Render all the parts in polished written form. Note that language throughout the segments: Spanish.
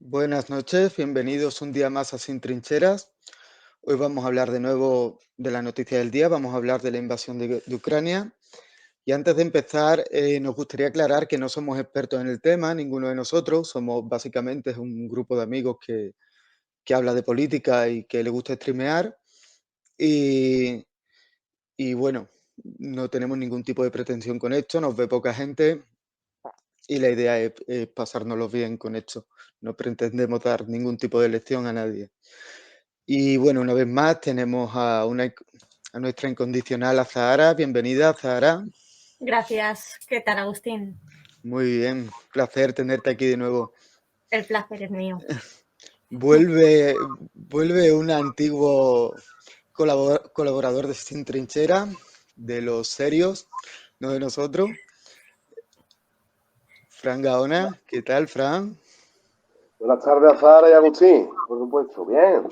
Buenas noches, bienvenidos un día más a Sin Trincheras. Hoy vamos a hablar de nuevo de la noticia del día, vamos a hablar de la invasión de Ucrania. Y antes de empezar, nos gustaría aclarar que no somos expertos en el tema, ninguno de nosotros, somos básicamente un grupo de amigos que habla de política y que le gusta streamear. Y, y bueno, no tenemos ningún tipo de pretensión con esto, nos ve poca gente y la idea es pasárnoslo bien con esto. No pretendemos dar ningún tipo de lección a nadie. Y bueno, una vez más tenemos a nuestra incondicional Azahara. Bienvenida, Azahara. Gracias. ¿Qué tal, Agustín? Muy bien, placer tenerte aquí de nuevo. El placer es mío. Vuelve un antiguo colaborador de Sin Trinchera, de los serios, no de nosotros. Fran Gaona, ¿qué tal, Fran? Buenas tardes a Zara y Agustín, por supuesto. Bien.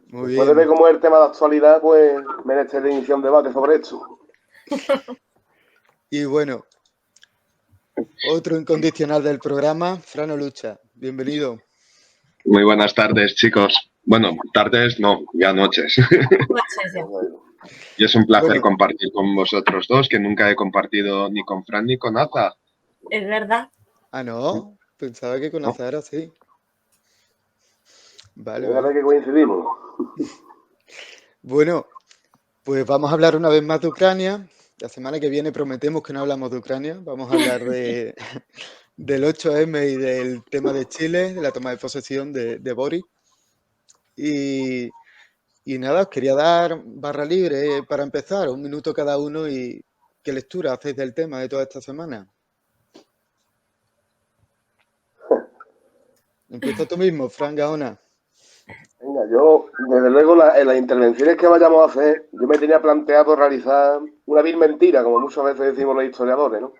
Muy Después de ver bien. cómo es el tema de actualidad, pues merece de iniciar un debate sobre esto. Y bueno, otro incondicional del programa, Fran Olucha. Bienvenido. Muy buenas tardes, chicos. Bueno, tardes no, ya noches. Noches ya. Bueno, Y es un placer Bueno, compartir con vosotros dos, que nunca he compartido ni con Fran ni con Aza. Es verdad. no, pensaba que con ¿No? Azahara sí. Vale, fíjate vale. que coincidimos. Bueno, pues vamos a hablar una vez más de Ucrania. La semana que viene prometemos que no hablamos de Ucrania. Vamos a hablar del 8M y del tema de Chile, de la toma de posesión de Boric. Y, y nada, os quería dar barra libre para empezar, un minuto cada uno y qué lectura hacéis del tema de toda esta semana. Empieza tú mismo, Fran Gaona. Venga, yo, desde luego, en las intervenciones que vayamos a hacer, yo me tenía planteado realizar una vil mentira, como muchas veces decimos los historiadores, ¿no?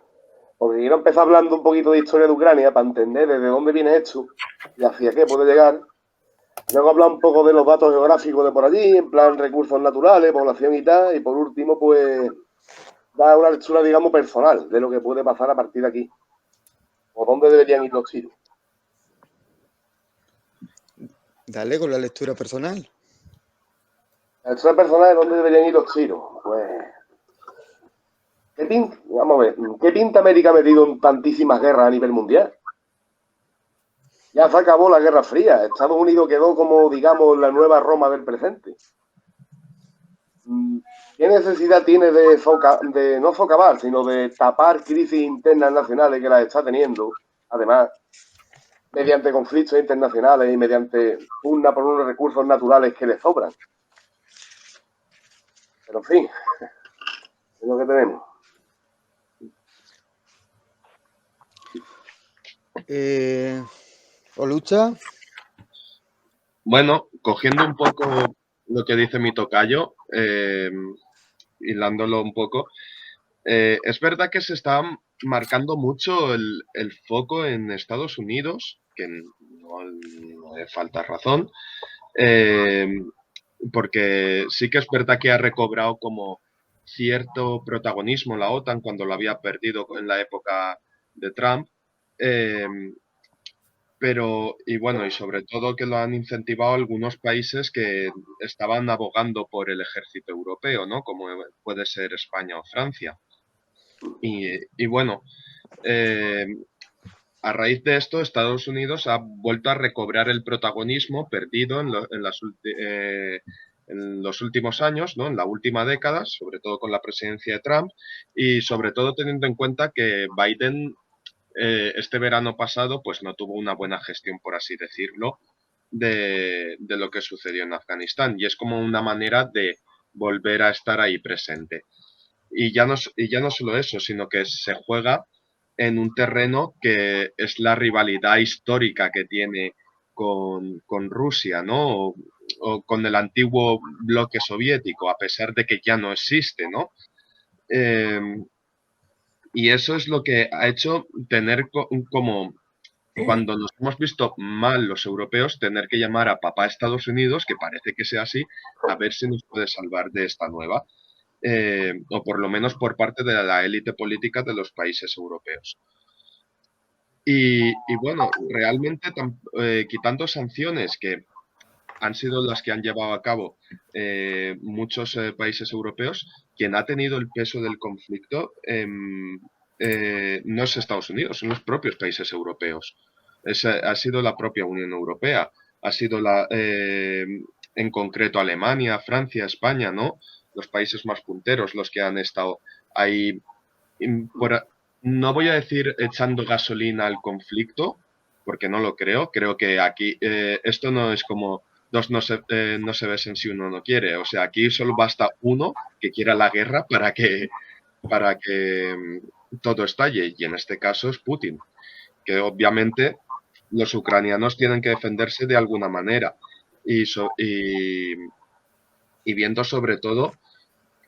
Porque quiero empezar hablando un poquito de historia de Ucrania para entender desde dónde viene esto y hacia qué puede llegar. Luego hablar un poco de los datos geográficos de por allí, en plan recursos naturales, población y tal. Y por último, pues dar una lectura, digamos, personal de lo que puede pasar a partir de aquí. O dónde deberían ir los tiros. Dale con la lectura personal. La lectura personal de dónde deberían ir los tiros. Pues, vamos a ver, ¿qué pinta América ha metido en tantísimas guerras a nivel mundial? Ya se acabó la Guerra Fría. Estados Unidos quedó como, digamos, la nueva Roma del presente. ¿Qué necesidad tiene de no socavar, sino de tapar crisis internas nacionales que las está teniendo? Además, mediante conflictos internacionales y mediante pugna por unos recursos naturales que le sobran. Pero en fin, es lo que tenemos. Olucha. Bueno, cogiendo un poco lo que dice mi tocayo, hilándolo un poco, es verdad que se está marcando mucho el foco en Estados Unidos, que no le falta razón, eh, porque sí que es verdad que ha recobrado como cierto protagonismo la OTAN cuando lo había perdido en la época de Trump. Eh, pero, y bueno, y sobre todo que lo han incentivado algunos países que estaban abogando por el ejército europeo, ¿no? Como puede ser España o Francia. Y bueno, eh, a raíz de esto, Estados Unidos ha vuelto a recobrar el protagonismo perdido en los últimos años, ¿no? En la última década, sobre todo con la presidencia de Trump, y sobre todo teniendo en cuenta que Biden este verano pasado pues no tuvo una buena gestión, por así decirlo, de lo que sucedió en Afganistán. Y es como una manera de volver a estar ahí presente. Y ya no solo eso, sino que se juega en un terreno que es la rivalidad histórica que tiene con Rusia, ¿no? O con el antiguo bloque soviético, a pesar de que ya no existe, ¿no? Eh, y eso es lo que ha hecho tener como, cuando nos hemos visto mal los europeos, tener que llamar a papá Estados Unidos, que parece que sea así, a ver si nos puede salvar de esta nueva, o por lo menos por parte de la élite política de los países europeos. Y bueno, realmente quitando sanciones que han sido las que han llevado a cabo muchos países europeos, quien ha tenido el peso del conflicto no es Estados Unidos, son los propios países europeos. Ha sido la propia Unión Europea, ha sido en concreto Alemania, Francia, España, ¿no? Los países más punteros, los que han estado ahí, no voy a decir echando gasolina al conflicto, porque no lo creo. Creo que aquí esto no es como dos no se besen si uno no quiere. O sea, aquí solo basta uno que quiera la guerra para que todo estalle. Y en este caso es Putin, que obviamente los ucranianos tienen que defenderse de alguna manera. Y viendo sobre todo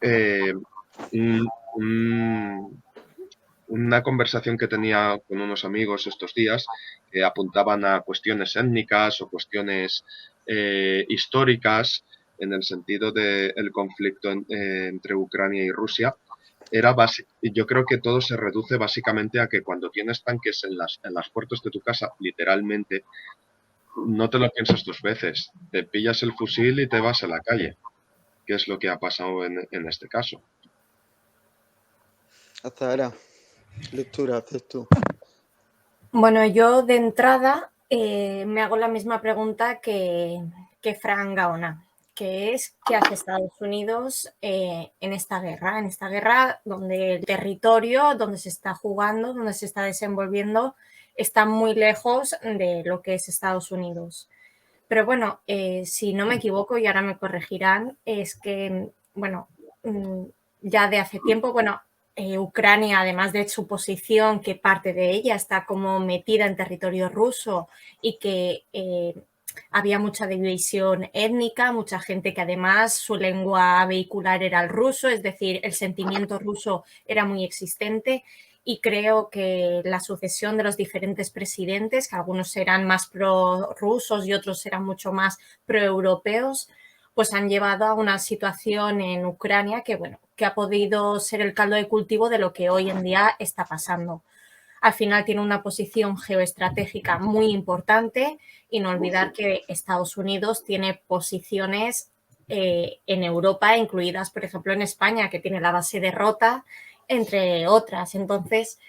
eh, un, una conversación que tenía con unos amigos estos días que apuntaban a cuestiones étnicas o cuestiones históricas en el sentido del conflicto entre Ucrania y Rusia. Yo creo que todo se reduce básicamente a que cuando tienes tanques en las puertas de tu casa, literalmente, no te lo piensas dos veces. Te pillas el fusil y te vas a la calle, que es lo que ha pasado en este caso. Hasta ahora, ¿qué lectura haces tú? Bueno, yo de entrada me hago la misma pregunta que Fran Gaona, que es ¿qué hace Estados Unidos en esta guerra? En esta guerra donde el territorio, donde se está jugando, donde se está desenvolviendo, está muy lejos de lo que es Estados Unidos. Pero bueno, si no me equivoco, y ahora me corregirán, es que, bueno, ya de hace tiempo, bueno, Ucrania, además de su posición, que parte de ella está como metida en territorio ruso y que había mucha división étnica, mucha gente que además su lengua vehicular era el ruso, es decir, el sentimiento ruso era muy existente. Y creo que la sucesión de los diferentes presidentes, que algunos eran más pro-rusos y otros eran mucho más pro-europeos, pues han llevado a una situación en Ucrania que, bueno, que ha podido ser el caldo de cultivo de lo que hoy en día está pasando. Al final tiene una posición geoestratégica muy importante y no olvidar que Estados Unidos tiene posiciones en Europa, incluidas, por ejemplo, en España, que tiene la base de Rota, entre otras. Entonces,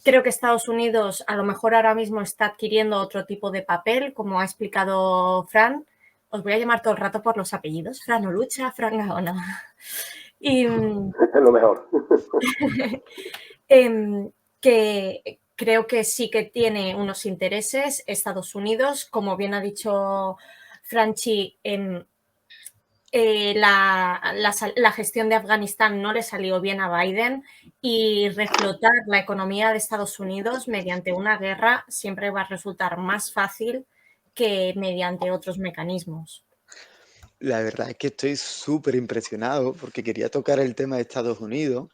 creo que Estados Unidos a lo mejor ahora mismo está adquiriendo otro tipo de papel, como ha explicado Fran. Os voy a llamar todo el rato por los apellidos. Fran Olucha, Fran Gaona. Y Es lo mejor. que creo que sí que tiene unos intereses Estados Unidos. Como bien ha dicho Franchi, la gestión de Afganistán no le salió bien a Biden y reflotar la economía de Estados Unidos mediante una guerra siempre va a resultar más fácil que mediante otros mecanismos. La verdad es que estoy súper impresionado porque quería tocar el tema de Estados Unidos,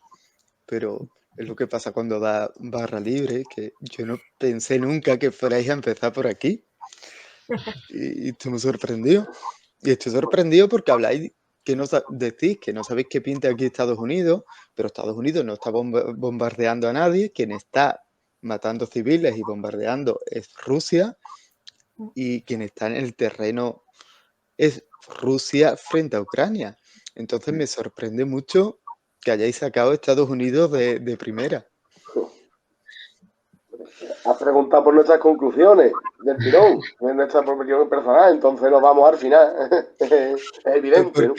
pero es lo que pasa cuando da barra libre, que yo no pensé nunca que fuerais a empezar por aquí. Y esto me sorprendió. Y estoy sorprendido porque habláis, decís que no sabéis qué pinta aquí Estados Unidos, pero Estados Unidos no está bombardeando a nadie, quien está matando civiles y bombardeando es Rusia, y quien está en el terreno es Rusia frente a Ucrania. Entonces me sorprende mucho que hayáis sacado Estados Unidos de primera. Has preguntado por nuestras conclusiones del tirón, de nuestra opinión personal, entonces nos vamos al final. Es evidente, ¿no?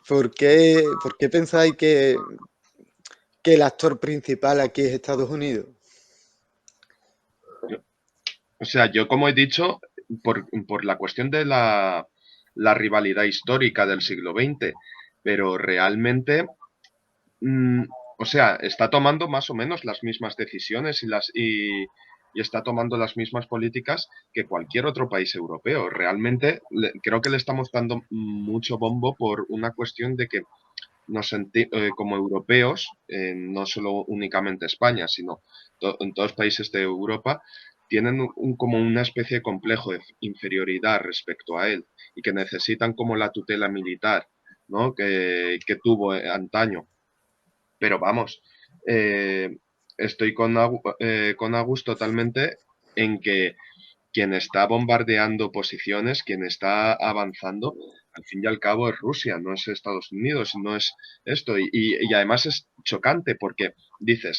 ¿Por qué pensáis que el actor principal aquí es Estados Unidos? O sea, yo como he dicho, por la cuestión de la rivalidad histórica del siglo XX, pero realmente, o sea, está tomando más o menos las mismas decisiones y está tomando las mismas políticas que cualquier otro país europeo. Realmente creo que le estamos dando mucho bombo por una cuestión de que como europeos, no solo únicamente España, sino en todos los países de Europa, tienen como una especie de complejo de inferioridad respecto a él y que necesitan como la tutela militar, ¿no? que tuvo antaño. Pero vamos, estoy con Agus totalmente en que quien está bombardeando posiciones, quien está avanzando, al fin y al cabo es Rusia, no es Estados Unidos, no es esto. Y además es chocante porque dices,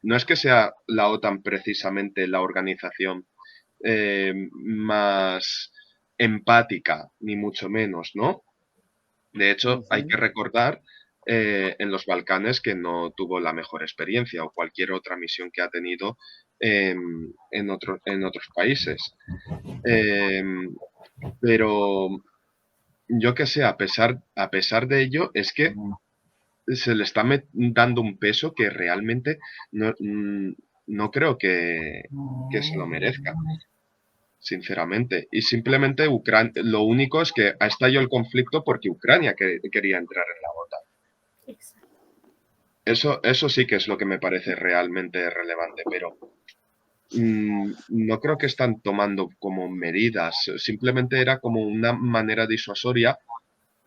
no es que sea la OTAN precisamente la organización más empática, ni mucho menos, ¿no? De hecho, hay que recordar en los Balcanes que no tuvo la mejor experiencia o cualquier otra misión que ha tenido en otros países. Pero yo que sé, a pesar de ello, es que se le está dando un peso que realmente no creo que se lo merezca, sinceramente. Y simplemente lo único es que ha estallado el conflicto porque Ucrania quería entrar en la OTAN. Eso sí que es lo que me parece realmente relevante, pero no creo que están tomando como medidas, simplemente era como una manera disuasoria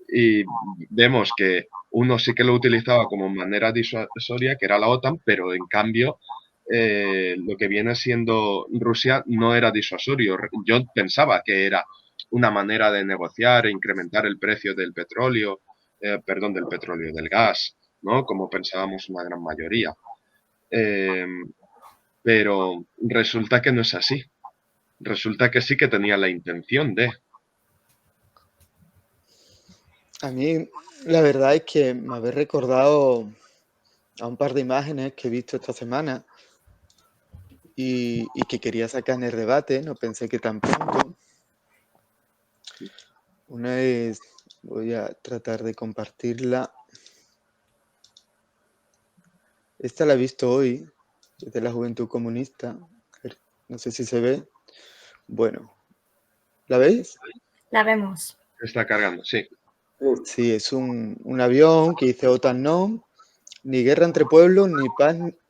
y vemos que uno sí que lo utilizaba como manera disuasoria, que era la OTAN, pero en cambio lo que viene siendo Rusia no era disuasorio. Yo pensaba que era una manera de negociar e incrementar el precio del petróleo, del gas, ¿no? Como pensábamos una gran mayoría. Pero resulta que no es así. Resulta que sí que tenía la intención de. A mí la verdad es que me habéis recordado a un par de imágenes que he visto esta semana y que quería sacar en el debate, no pensé que tan pronto. Una es, voy a tratar de compartirla. Esta la he visto hoy, es de la Juventud Comunista. No sé si se ve. Bueno, ¿la veis? La vemos. Está cargando, sí. Sí, es un avión que dice OTAN no, ni guerra entre pueblos,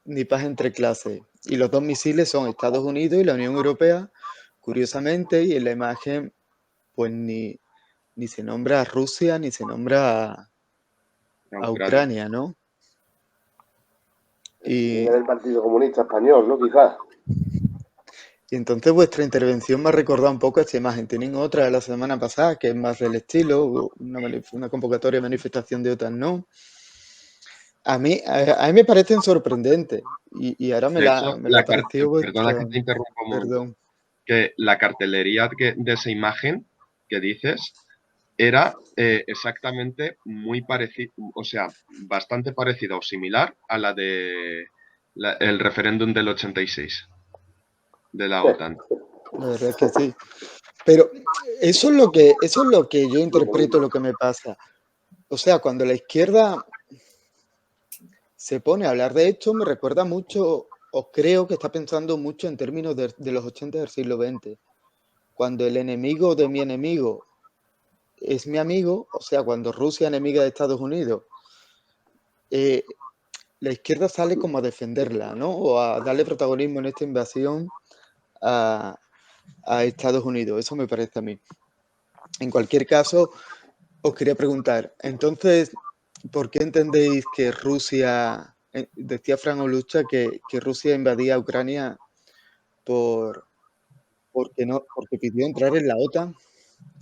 ni paz entre clases. Y los dos misiles son Estados Unidos y la Unión Europea, curiosamente, y en la imagen pues ni se nombra a Rusia ni se nombra a Ucrania, ¿no? Y Era el Partido Comunista Español, ¿no? Quizás. entonces vuestra intervención me ha recordado un poco esta imagen. Tienen otra de la semana pasada que es más del estilo, una convocatoria de manifestación de OTAN no. A mí me parecen sorprendentes y ahora me De hecho, la ha parecido perdona que vuestra... te interrumpa un momento, Perdón. que la cartelería de esa imagen que dices era exactamente muy parecida, o sea, bastante parecida o similar a la de el referéndum del 86 de la OTAN. La verdad es que sí. Pero eso es lo que yo interpreto, lo que me pasa. O sea, cuando la izquierda se pone a hablar de esto, me recuerda mucho, o creo que está pensando mucho en términos de los 80 del siglo XX. Cuando el enemigo de mi enemigo es mi amigo, o sea, cuando Rusia es enemiga de Estados Unidos, la izquierda sale como a defenderla, ¿no? O a darle protagonismo en esta invasión a Estados Unidos. Eso me parece a mí. En cualquier caso, os quería preguntar, entonces, ¿por qué entendéis que Rusia, decía Fran Olucha, que Rusia invadía Ucrania porque pidió entrar en la OTAN?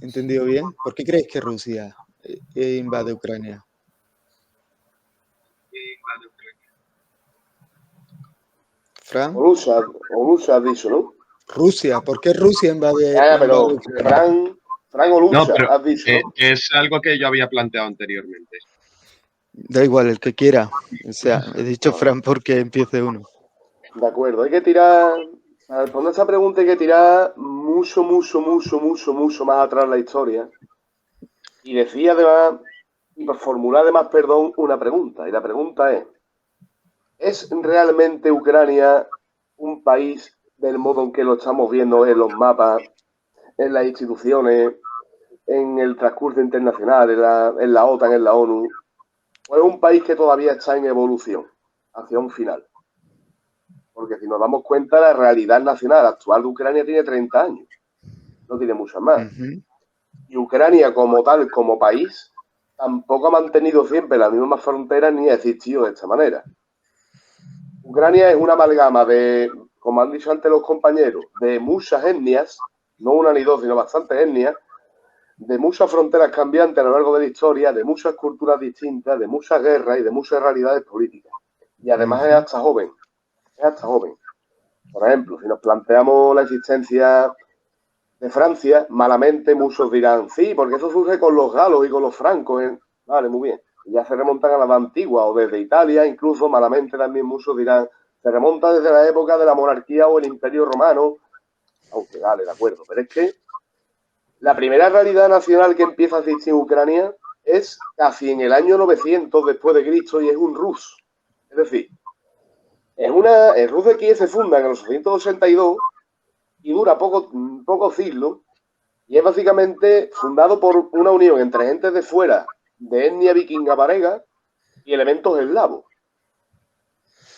¿He entendido bien? ¿Por qué creéis que Rusia invade Ucrania? Fran, Olucha ha dicho, ¿no? Rusia, ¿por qué Rusia invade Pero Ucrania? Fran Olucha, No, pero has dicho, ¿no? es algo que yo había planteado anteriormente. Da igual, el que quiera. O sea, he dicho Fran porque empiece uno. De acuerdo, hay que tirar, para responder a esta pregunta hay que tirar mucho más atrás la historia. Y decía además, formular además, perdón, una pregunta. Y la pregunta ¿es realmente Ucrania un país del modo en que lo estamos viendo en los mapas, en las instituciones, en el transcurso internacional, en la OTAN, en la ONU? ¿O es un país que todavía está en evolución hacia un final? Porque si nos damos cuenta, la realidad nacional actual de Ucrania tiene 30 años. No tiene muchas más. Y Ucrania como tal, como país, tampoco ha mantenido siempre las mismas fronteras ni ha existido de esta manera. Ucrania es una amalgama de como han dicho antes los compañeros, de muchas etnias, no una ni dos, sino bastantes etnias, de muchas fronteras cambiantes a lo largo de la historia, de muchas culturas distintas, de muchas guerras y de muchas realidades políticas. Y además es hasta joven. Es hasta joven. Por ejemplo, si nos planteamos la existencia de Francia, malamente muchos dirán, sí, porque eso surge con los galos y con los francos. Vale, muy bien. Y ya se remontan a la edad antigua o desde Italia, incluso malamente también muchos dirán, se remonta desde la época de la monarquía o el imperio romano, aunque vale, de acuerdo, pero es que la primera realidad nacional que empieza a existir en Ucrania es casi en el año 900 después de Cristo y es un Rus. Es decir, el Rus de Kiev se funda en el 882 y dura poco siglos y es básicamente fundado por una unión entre gente de fuera, de etnia vikinga varega y elementos eslavos.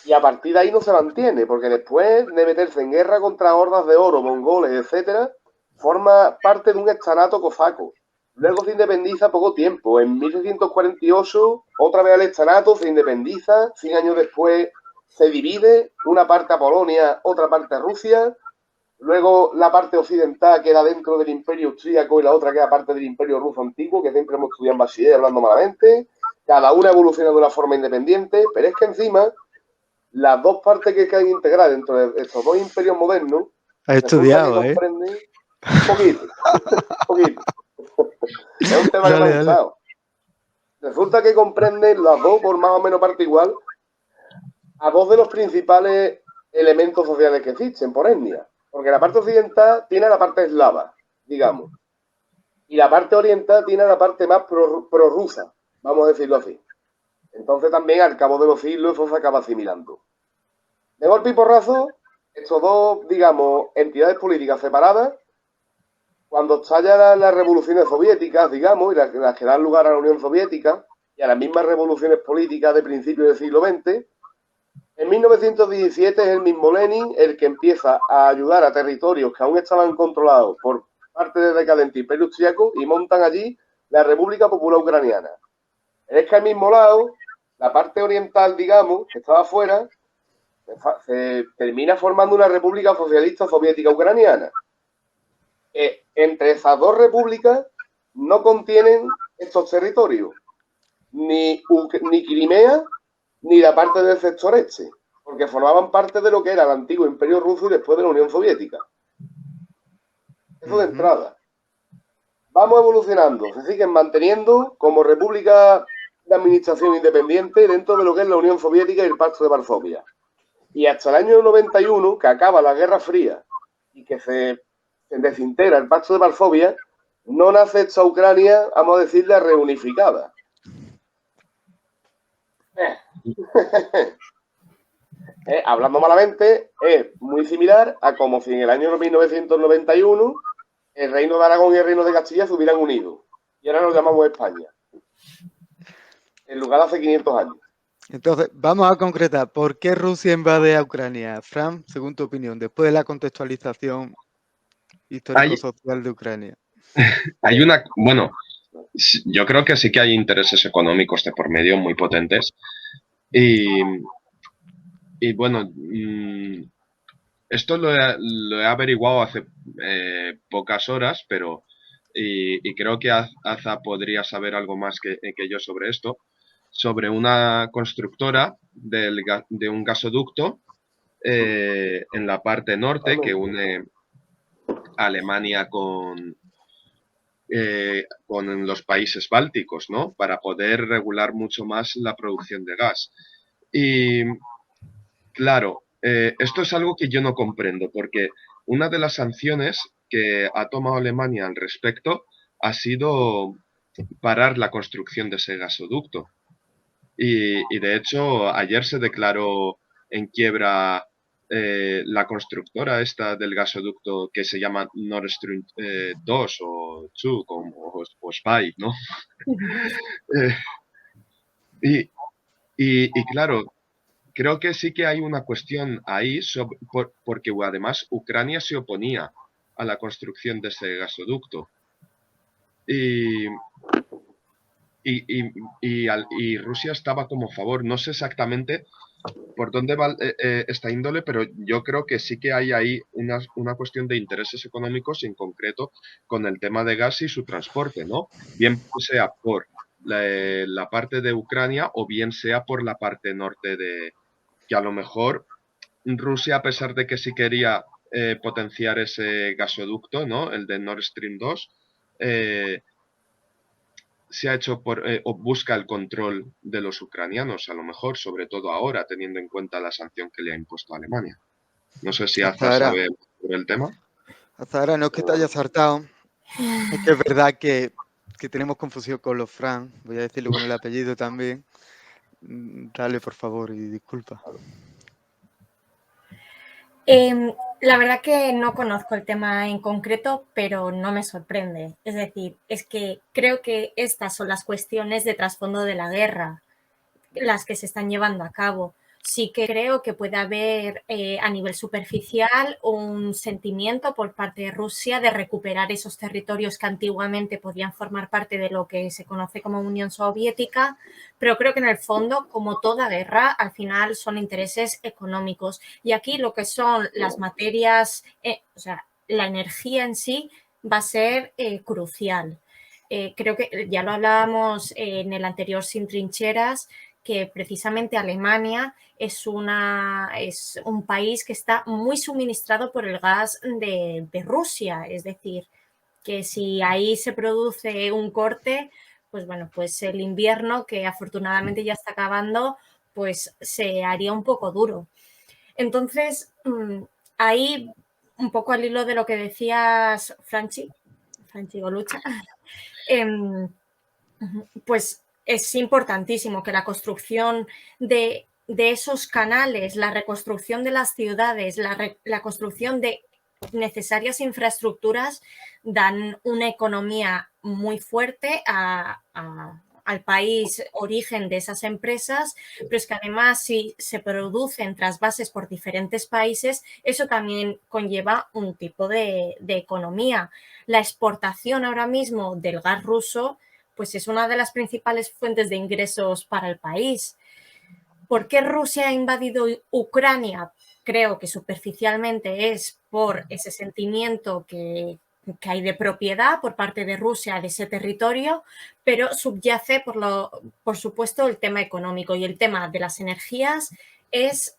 Y a partir de ahí no se mantiene, porque después de meterse en guerra contra hordas de oro, mongoles, etcétera, forma parte de un estanato cosaco. Luego se independiza poco tiempo. En 1648, otra vez al estanato, se independiza. 100 años después se divide, una parte a Polonia, otra parte a Rusia. Luego la parte occidental queda dentro del Imperio Austríaco y la otra queda parte del Imperio Ruso Antiguo, que siempre hemos estudiado en bachiller hablando malamente. Cada una evoluciona de una forma independiente, pero es que encima las dos partes que quedan integradas dentro de estos dos imperios modernos. Has estudiado, ¿eh? Un poquito. Es un tema que me ha gustado. Resulta que comprenden las dos, por más o menos parte igual, a dos de los principales elementos sociales que existen por etnia. Porque la parte occidental tiene la parte eslava, digamos. Y la parte oriental tiene la parte más prorrusa, vamos a decirlo así. Entonces también al cabo de los siglos eso se acaba asimilando. De golpe y porrazo, estos dos, digamos, entidades políticas separadas, cuando estallan las revoluciones soviéticas, digamos, y las que dan lugar a la Unión Soviética y a las mismas revoluciones políticas de principios del siglo XX, en 1917 es el mismo Lenin el que empieza a ayudar a territorios que aún estaban controlados por parte del decadente Imperio Austriaco y montan allí la República Popular Ucraniana. Es que al mismo lado, la parte oriental, digamos, que estaba afuera, se termina formando una República Socialista Soviética Ucraniana. Entre esas dos repúblicas no contienen estos territorios, ni Crimea, ni la parte del sector este, porque formaban parte de lo que era el antiguo Imperio Ruso y después de la Unión Soviética. Eso de entrada. Vamos evolucionando, se siguen manteniendo como república de administración independiente dentro de lo que es la Unión Soviética y el Pacto de Varsovia. Y hasta el año 91, que acaba la Guerra Fría y que se desintegra el Pacto de Varsovia, no nace esta Ucrania, vamos a decirle, reunificada. Hablando malamente, es muy similar a como si en el año 1991 el Reino de Aragón y el Reino de Castilla se hubieran unido. Y ahora nos llamamos España. En lugar de hace 500 años. Entonces, vamos a concretar. ¿Por qué Rusia invade a Ucrania? Fran, según tu opinión, después de la contextualización histórico-social de Ucrania. Hay una... Bueno, yo creo que sí que hay intereses económicos de por medio muy potentes. Y bueno, esto lo he averiguado hace pocas horas, pero y creo que Aza podría saber algo más que yo sobre esto, sobre una constructora de un gasoducto en la parte norte que une Alemania con los países bálticos, ¿no? Para poder regular mucho más la producción de gas. Y claro, esto es algo que yo no comprendo, porque una de las sanciones que ha tomado Alemania al respecto ha sido parar la construcción de ese gasoducto. Y de hecho, ayer se declaró en quiebra la constructora esta del gasoducto que se llama Nord Stream 2 o 2 o SPY, ¿no? Y claro, creo que sí que hay una cuestión ahí, porque además Ucrania se oponía a la construcción de ese gasoducto. Y Rusia estaba como a favor. No sé exactamente por dónde va esta índole, pero yo creo que sí que hay ahí una cuestión de intereses económicos, en concreto con el tema de gas y su transporte, ¿no? Bien sea por la parte de Ucrania o bien sea por la parte norte de que a lo mejor Rusia, a pesar de que sí quería potenciar ese gasoducto, ¿no? El de Nord Stream 2, se ha hecho o busca el control de los ucranianos, a lo mejor, sobre todo ahora, teniendo en cuenta la sanción que le ha impuesto Alemania. No sé si Hasta Azar ahora, sabe sobre el tema. hasta ahora no es que te hayas saltado, es que es verdad que tenemos confusión con los Fran, voy a decirlo con el apellido también. Dale, por favor, y disculpa. La verdad que no conozco el tema en concreto, pero no me sorprende. Es decir, es que creo que estas son las cuestiones de trasfondo de la guerra, las que se están llevando a cabo. Sí que creo que puede haber a nivel superficial un sentimiento por parte de Rusia de recuperar esos territorios que antiguamente podían formar parte de lo que se conoce como Unión Soviética, pero creo que en el fondo, como toda guerra, al final son intereses económicos. Y aquí lo que son las materias, o sea, la energía en sí va a ser crucial. Creo que ya lo hablábamos en el anterior Sin Trincheras, que precisamente Alemania es un país que está muy suministrado por el gas de Rusia. Es decir, que si ahí se produce un corte, pues bueno, pues el invierno, que afortunadamente ya está acabando, pues se haría un poco duro. Entonces, ahí, un poco al hilo de lo que decías, Franchi Golucha, pues es importantísimo que la construcción de esos canales, la reconstrucción de las ciudades, la construcción de necesarias infraestructuras dan una economía muy fuerte al país origen de esas empresas, pero es que además si se producen trasvases por diferentes países, eso también conlleva un tipo de economía. La exportación ahora mismo del gas ruso pues es una de las principales fuentes de ingresos para el país. ¿Por qué Rusia ha invadido Ucrania? Creo que superficialmente es por ese sentimiento que hay de propiedad por parte de Rusia de ese territorio, pero subyace, por supuesto, el tema económico, y el tema de las energías es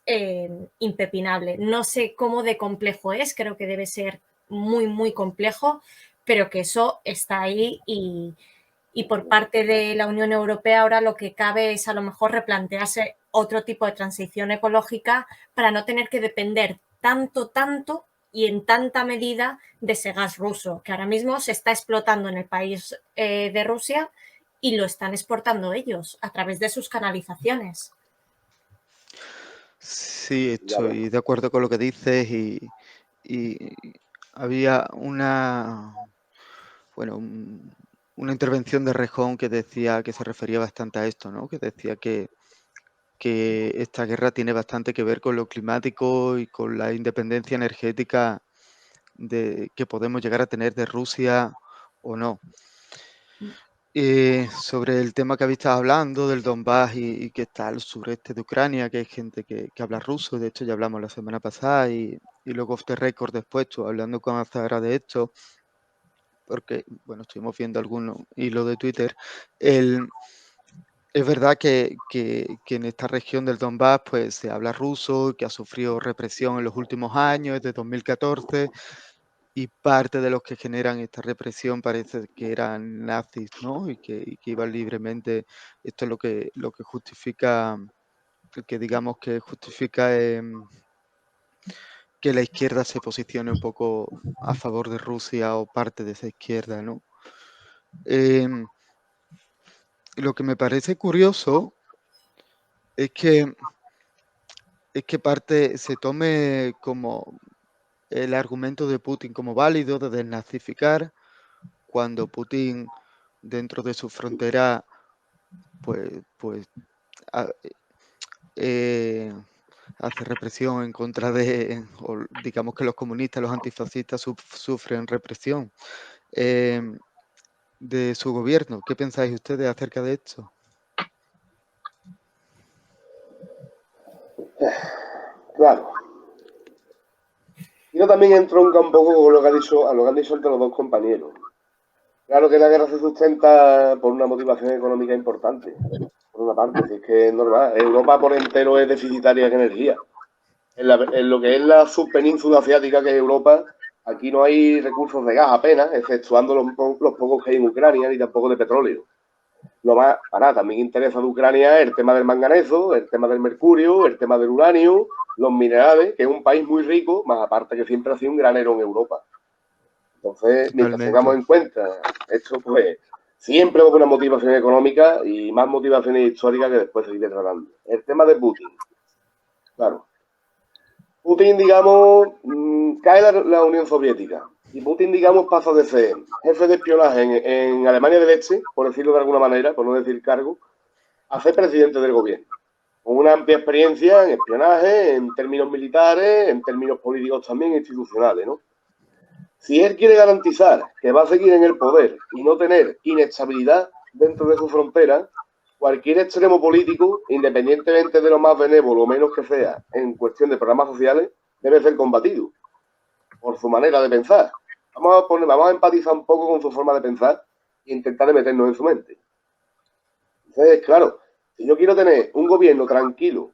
impepinable. No sé cómo de complejo es, creo que debe ser muy, muy complejo, pero que eso está ahí y por parte de la Unión Europea ahora lo que cabe es a lo mejor replantearse otro tipo de transición ecológica para no tener que depender tanto y en tanta medida de ese gas ruso, que ahora mismo se está explotando en el país de Rusia y lo están exportando ellos a través de sus canalizaciones. Sí, estoy de acuerdo con lo que dices y había una intervención de Rejón que decía que se refería bastante a esto, ¿no? Que decía que esta guerra tiene bastante que ver con lo climático y con la independencia energética que podemos llegar a tener de Rusia o no. Sobre el tema que habéis estado hablando del Donbass y que está al sureste de Ucrania, que hay gente que habla ruso, de hecho ya hablamos la semana pasada y luego off the record después, hablando con Azahara de esto, porque, bueno, estuvimos viendo algunos hilos de Twitter. Es verdad que en esta región del Donbass pues se habla ruso, que ha sufrido represión en los últimos años, desde 2014, y parte de los que generan esta represión parece que eran nazis, ¿no? Y que iban libremente. Esto es lo que justifica, que digamos que justifica que la izquierda se posicione un poco a favor de Rusia o parte de esa izquierda, ¿no? Lo que me parece curioso es que parte se tome como el argumento de Putin como válido de desnazificar, cuando Putin dentro de su frontera pues hace represión en contra de, o digamos que los comunistas, los antifascistas sufren represión de su gobierno. ¿Qué pensáis ustedes acerca de esto? Claro. Y yo también entronca un poco con lo que han dicho entre los dos compañeros. Claro que la guerra se sustenta por una motivación económica importante, por una parte, si es que es normal. Europa por entero es deficitaria en energía. En lo que es la subpenínsula asiática, que es Europa, aquí no hay recursos de gas apenas, exceptuando los pocos que hay en Ucrania, ni tampoco de petróleo. Lo más, también interesa de Ucrania el tema del manganeso, el tema del mercurio, el tema del uranio, los minerales, que es un país muy rico, más aparte que siempre ha sido un granero en Europa. Entonces, mientras tengamos en cuenta esto, pues siempre va a haber una motivación económica y más motivaciones históricas que después seguiré tratando. El tema de Putin. Claro. Putin, digamos, cae la Unión Soviética. Y Putin, digamos, pasa de ser jefe de espionaje en Alemania del Este, por decirlo de alguna manera, por no decir cargo, a ser presidente del gobierno. Con una amplia experiencia en espionaje, en términos militares, en términos políticos también institucionales, ¿no? Si él quiere garantizar que va a seguir en el poder y no tener inestabilidad dentro de su frontera, cualquier extremo político, independientemente de lo más benévolo o menos que sea en cuestión de programas sociales, debe ser combatido por su manera de pensar. Vamos a empatizar un poco con su forma de pensar e intentar meternos en su mente. Entonces, claro, si yo quiero tener un gobierno tranquilo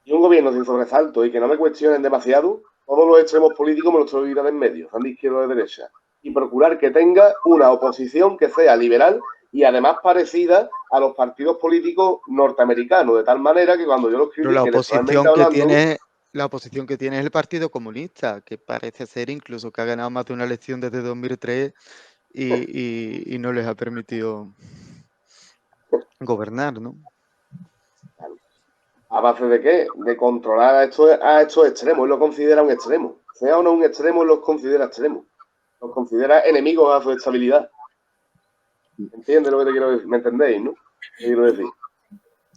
y un gobierno sin sobresalto y que no me cuestionen demasiado, todos los extremos políticos me los tengo que quitar de en medio, sean de izquierda o de derecha, y procurar que tenga una oposición que sea liberal y además parecida a los partidos políticos norteamericanos, de tal manera que cuando yo los Pero la critique electoralmente oposición que hablando, tiene, la oposición que tiene es el Partido Comunista, que parece ser incluso que ha ganado más de una elección desde 2003 y no les ha permitido gobernar, ¿no? ¿a base de qué? De controlar a estos extremos, él lo considera un extremo. Sea o no un extremo, él los considera extremos. Los considera enemigos a su estabilidad. ¿Entiendes lo que te quiero decir? ¿Me entendéis, no? ¿Qué quiero decir?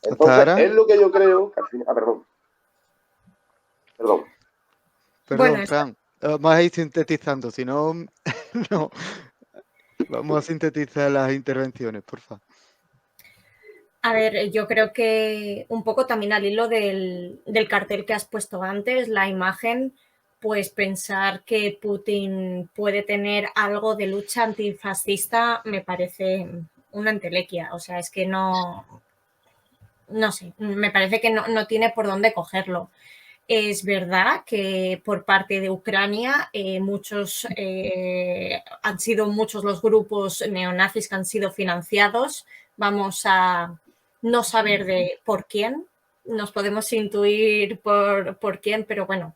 Entonces, es lo que yo creo que al final... perdón. Perdón, Bueno, Fran. Vamos a ir sintetizando, si no, no. Vamos a sintetizar las intervenciones, por favor. a ver, yo creo que un poco también al hilo del cartel que has puesto antes, la imagen, pues pensar que Putin puede tener algo de lucha antifascista me parece una entelequia. O sea, es que no sé, me parece que no tiene por dónde cogerlo. Es verdad que por parte de Ucrania han sido muchos los grupos neonazis que han sido financiados. Vamos a no saber por quién. Nos podemos intuir por quién, pero bueno,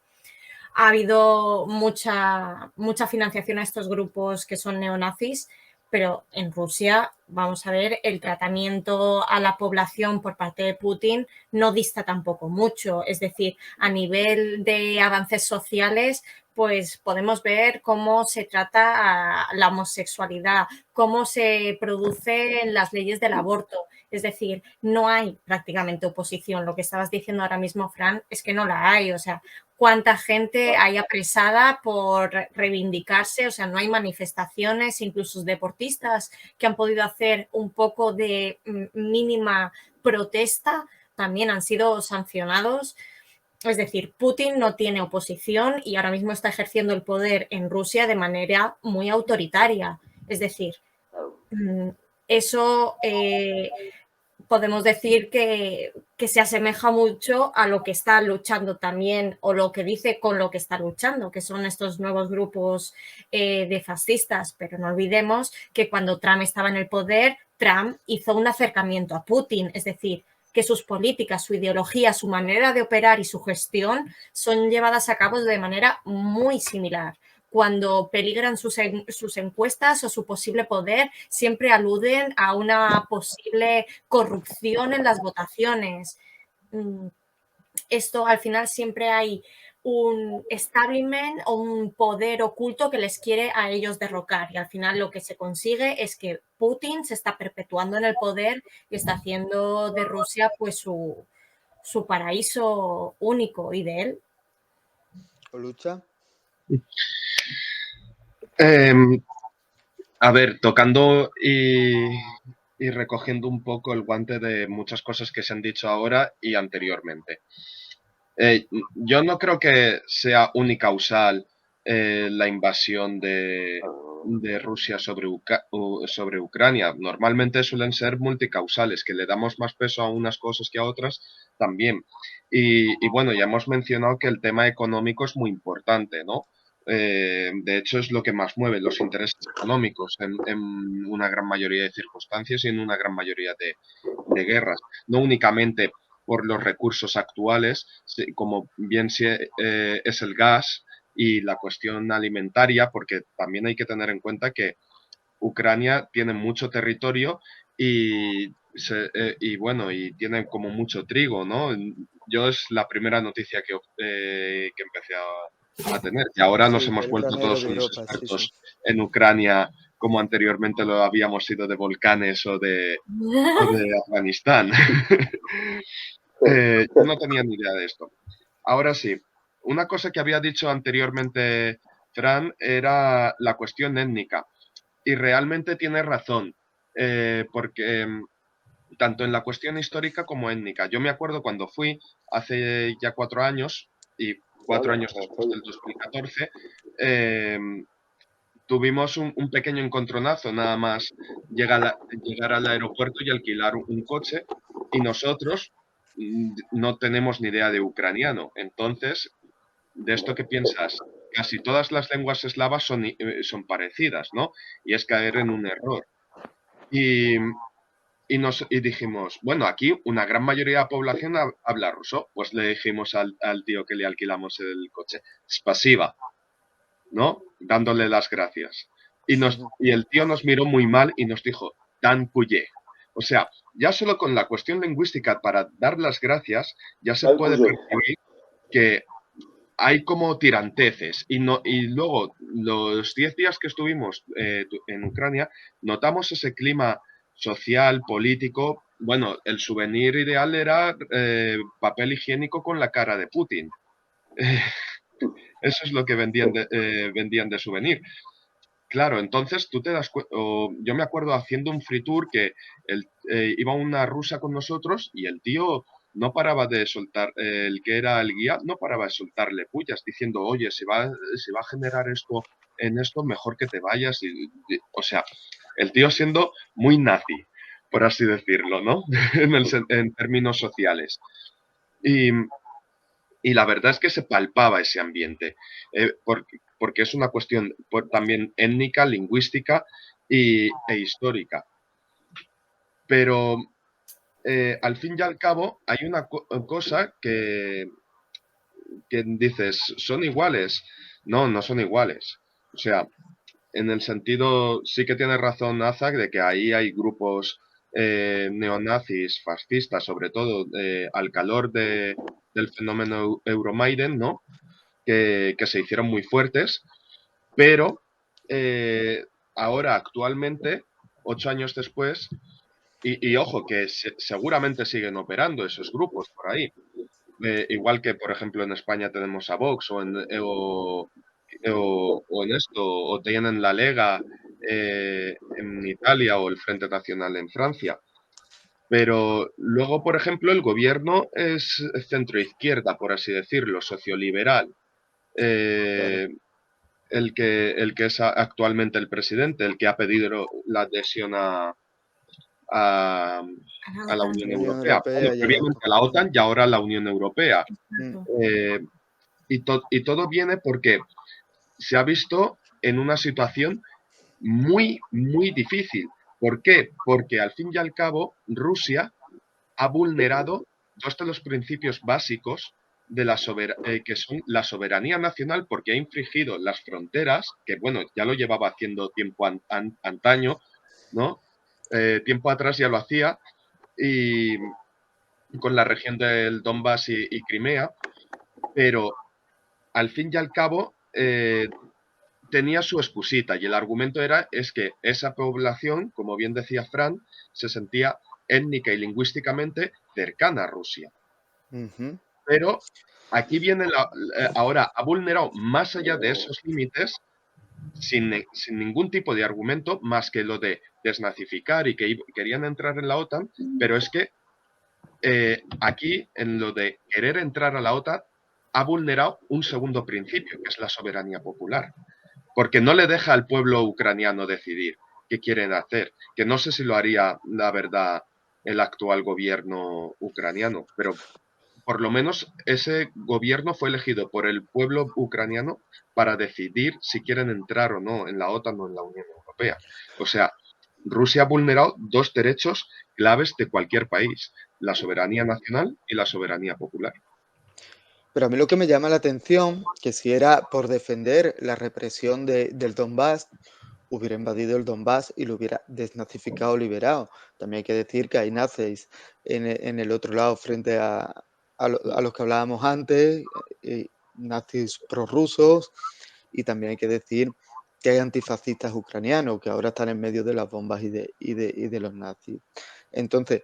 ha habido mucha financiación a estos grupos que son neonazis, pero en Rusia, vamos a ver, el tratamiento a la población por parte de Putin no dista tampoco mucho. Es decir, a nivel de avances sociales, pues podemos ver cómo se trata a la homosexualidad, cómo se producen las leyes del aborto. Es decir, no hay prácticamente oposición. Lo que estabas diciendo ahora mismo, Fran, es que no la hay. O sea, cuánta gente hay apresada por reivindicarse, o sea, no hay manifestaciones, incluso deportistas que han podido hacer un poco de mínima protesta también han sido sancionados. Es decir, Putin no tiene oposición y ahora mismo está ejerciendo el poder en Rusia de manera muy autoritaria. Es decir, eso podemos decir que se asemeja mucho a lo que está luchando también o lo que dice con lo que está luchando, que son estos nuevos grupos de fascistas. Pero no olvidemos que cuando Trump estaba en el poder, Trump hizo un acercamiento a Putin, es decir, que sus políticas, su ideología, su manera de operar y su gestión son llevadas a cabo de manera muy similar. Cuando peligran sus encuestas o su posible poder, siempre aluden a una posible corrupción en las votaciones. Esto al final siempre hay un establishment o un poder oculto que les quiere a ellos derrocar y al final lo que se consigue es que Putin se está perpetuando en el poder y está haciendo de Rusia pues su paraíso único y de él. ¿Lucha? A ver, tocando y recogiendo un poco el guante de muchas cosas que se han dicho ahora y anteriormente. Yo no creo que sea unicausal la invasión de Rusia sobre Ucrania. Normalmente suelen ser multicausales, que le damos más peso a unas cosas que a otras también. Y bueno, ya hemos mencionado que el tema económico es muy importante, ¿no? De hecho, es lo que más mueve los intereses económicos en una gran mayoría de circunstancias y en una gran mayoría de guerras. No únicamente por los recursos actuales, como bien es el gas y la cuestión alimentaria, porque también hay que tener en cuenta que Ucrania tiene mucho territorio y bueno, y tiene como mucho trigo, ¿no? Yo es la primera noticia que empecé a tener. Y ahora nos Sí, hemos el vuelto granero todos de unos Europa, sí, sí. expertos en Ucrania, como anteriormente lo habíamos sido de volcanes o de Afganistán. Yo no tenía ni idea de esto. Ahora sí, una cosa que había dicho anteriormente Fran era la cuestión étnica. Y realmente tiene razón, porque tanto en la cuestión histórica como étnica. Yo me acuerdo cuando fui hace ya 4 años, y 4 años después del 2014, eh, tuvimos un pequeño encontronazo, nada más llegar al aeropuerto y alquilar un coche, y nosotros no tenemos ni idea de ucraniano. Entonces, de esto que piensas, casi todas las lenguas eslavas son parecidas, ¿no? Y es caer en un error. Y, y dijimos, bueno, aquí una gran mayoría de la población habla ruso. Pues le dijimos al tío que le alquilamos el coche, spasiba, ¿no? Dándole las gracias. Y el tío nos miró muy mal y nos dijo, dan puyé. O sea, ya solo con la cuestión lingüística para dar las gracias, ya se puede percibir que hay como tiranteces. Y luego, los 10 días que estuvimos en Ucrania, notamos ese clima social, político. Bueno, el souvenir ideal era papel higiénico con la cara de Putin. Eso es lo que vendían de souvenir. Claro, entonces tú te das cuenta, yo me acuerdo haciendo un free tour que iba una rusa con nosotros y el tío no paraba de soltar, el que era el guía, no paraba de soltarle pullas diciendo, oye, se va a generar esto en esto, mejor que te vayas. O sea, el tío siendo muy nazi, por así decirlo, ¿no? En términos sociales. Y, y la verdad es que se palpaba ese ambiente, porque es una cuestión también étnica, lingüística e histórica. Pero al fin y al cabo hay una cosa que dices, ¿son iguales? No, no son iguales. O sea, en el sentido, sí que tiene razón Azak de que ahí hay grupos neonazis, fascistas, sobre todo al calor del fenómeno Euromaidan, ¿no? Que se hicieron muy fuertes, pero ahora actualmente, 8 años después, y ojo, que seguramente siguen operando esos grupos por ahí. Igual que, por ejemplo, en España tenemos a Vox o en esto, o tienen la Lega en Italia o el Frente Nacional en Francia. Pero luego, por ejemplo, el gobierno es centroizquierda, por así decirlo, socioliberal. Eh, el que es actualmente el presidente, el que ha pedido la adhesión a, a la Unión La Unión Europea. Bueno, Europea y a la previamente OTAN. a la OTAN y ahora a la Unión Europea. Eh, y todo viene porque se ha visto en una situación muy, muy difícil. ¿Por qué? Porque al fin y al cabo Rusia ha vulnerado dos de los principios básicos de que son la soberanía nacional, porque ha infringido las fronteras, que bueno, ya lo llevaba haciendo tiempo antaño, ¿no? Tiempo atrás ya lo hacía, y con la región del Donbass y Crimea, pero al fin y al cabo tenía su excusita, y el argumento es que esa población, como bien decía Fran, se sentía étnica y lingüísticamente cercana a Rusia. Pero aquí viene ahora ha vulnerado más allá de esos límites sin ningún tipo de argumento más que lo de desnazificar y que querían entrar en la OTAN, pero es que aquí, en lo de querer entrar a la OTAN, ha vulnerado un segundo principio, que es la soberanía popular. Porque no le deja al pueblo ucraniano decidir qué quieren hacer. Que no sé si lo haría, la verdad, el actual gobierno ucraniano, pero por lo menos ese gobierno fue elegido por el pueblo ucraniano para decidir si quieren entrar o no en la OTAN o en la Unión Europea. O sea, Rusia ha vulnerado dos derechos claves de cualquier país, la soberanía nacional y la soberanía popular. Pero a mí lo que me llama la atención, que si era por defender la represión del Donbass, hubiera invadido el Donbass y lo hubiera desnazificado o liberado. También hay que decir que hay nazis en el otro lado frente a los que hablábamos antes, nazis prorrusos, y también hay que decir que hay antifascistas ucranianos que ahora están en medio de las bombas y de los nazis. Entonces,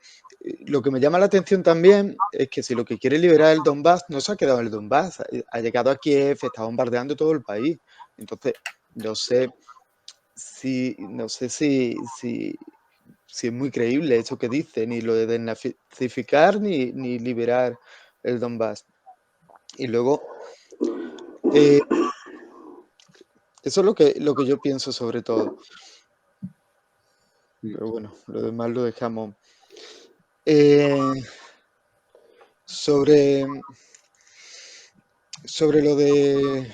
lo que me llama la atención también es que si lo que quiere liberar el Donbass no se ha quedado en el Donbass, ha llegado a Kiev, está bombardeando todo el país. Entonces, no sé si es muy creíble eso que dice, ni lo de desnazificar ni liberar el Donbass. Y luego, eso es lo que yo pienso sobre todo. Pero bueno, lo demás lo dejamos. Sobre lo de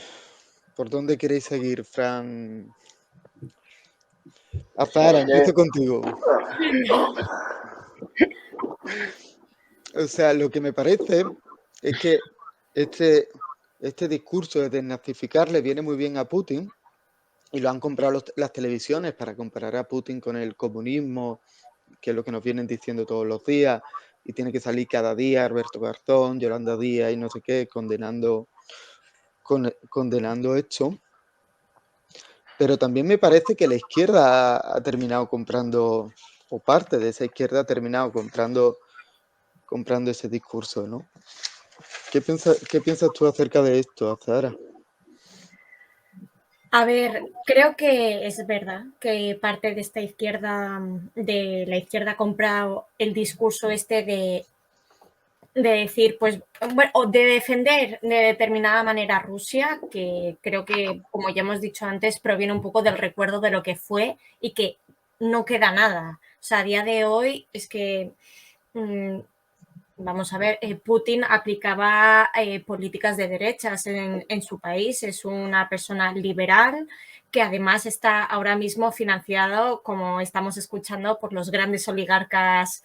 por dónde queréis seguir, Fran. Azahara, empiezo contigo. O sea, lo que me parece es que este discurso de desnazificar le viene muy bien a Putin y lo han comprado las televisiones para comparar a Putin con el comunismo, que es lo que nos vienen diciendo todos los días, y tiene que salir cada día Alberto Garzón, Yolanda Díaz y no sé qué, condenando esto. Pero también me parece que la izquierda ha terminado comprando, o parte de esa izquierda ha terminado comprando ese discurso, ¿no? ¿Qué piensas tú acerca de esto, Azahara? A ver, creo que es verdad que parte de esta izquierda, de la izquierda ha comprado el discurso este de decir, pues, bueno, o de defender de determinada manera a Rusia, que creo que, como ya hemos dicho antes, proviene un poco del recuerdo de lo que fue y que no queda nada. O sea, a día de hoy es que vamos a ver, Putin aplicaba políticas de derechas en su país, es una persona liberal que además está ahora mismo financiado, como estamos escuchando, por los grandes oligarcas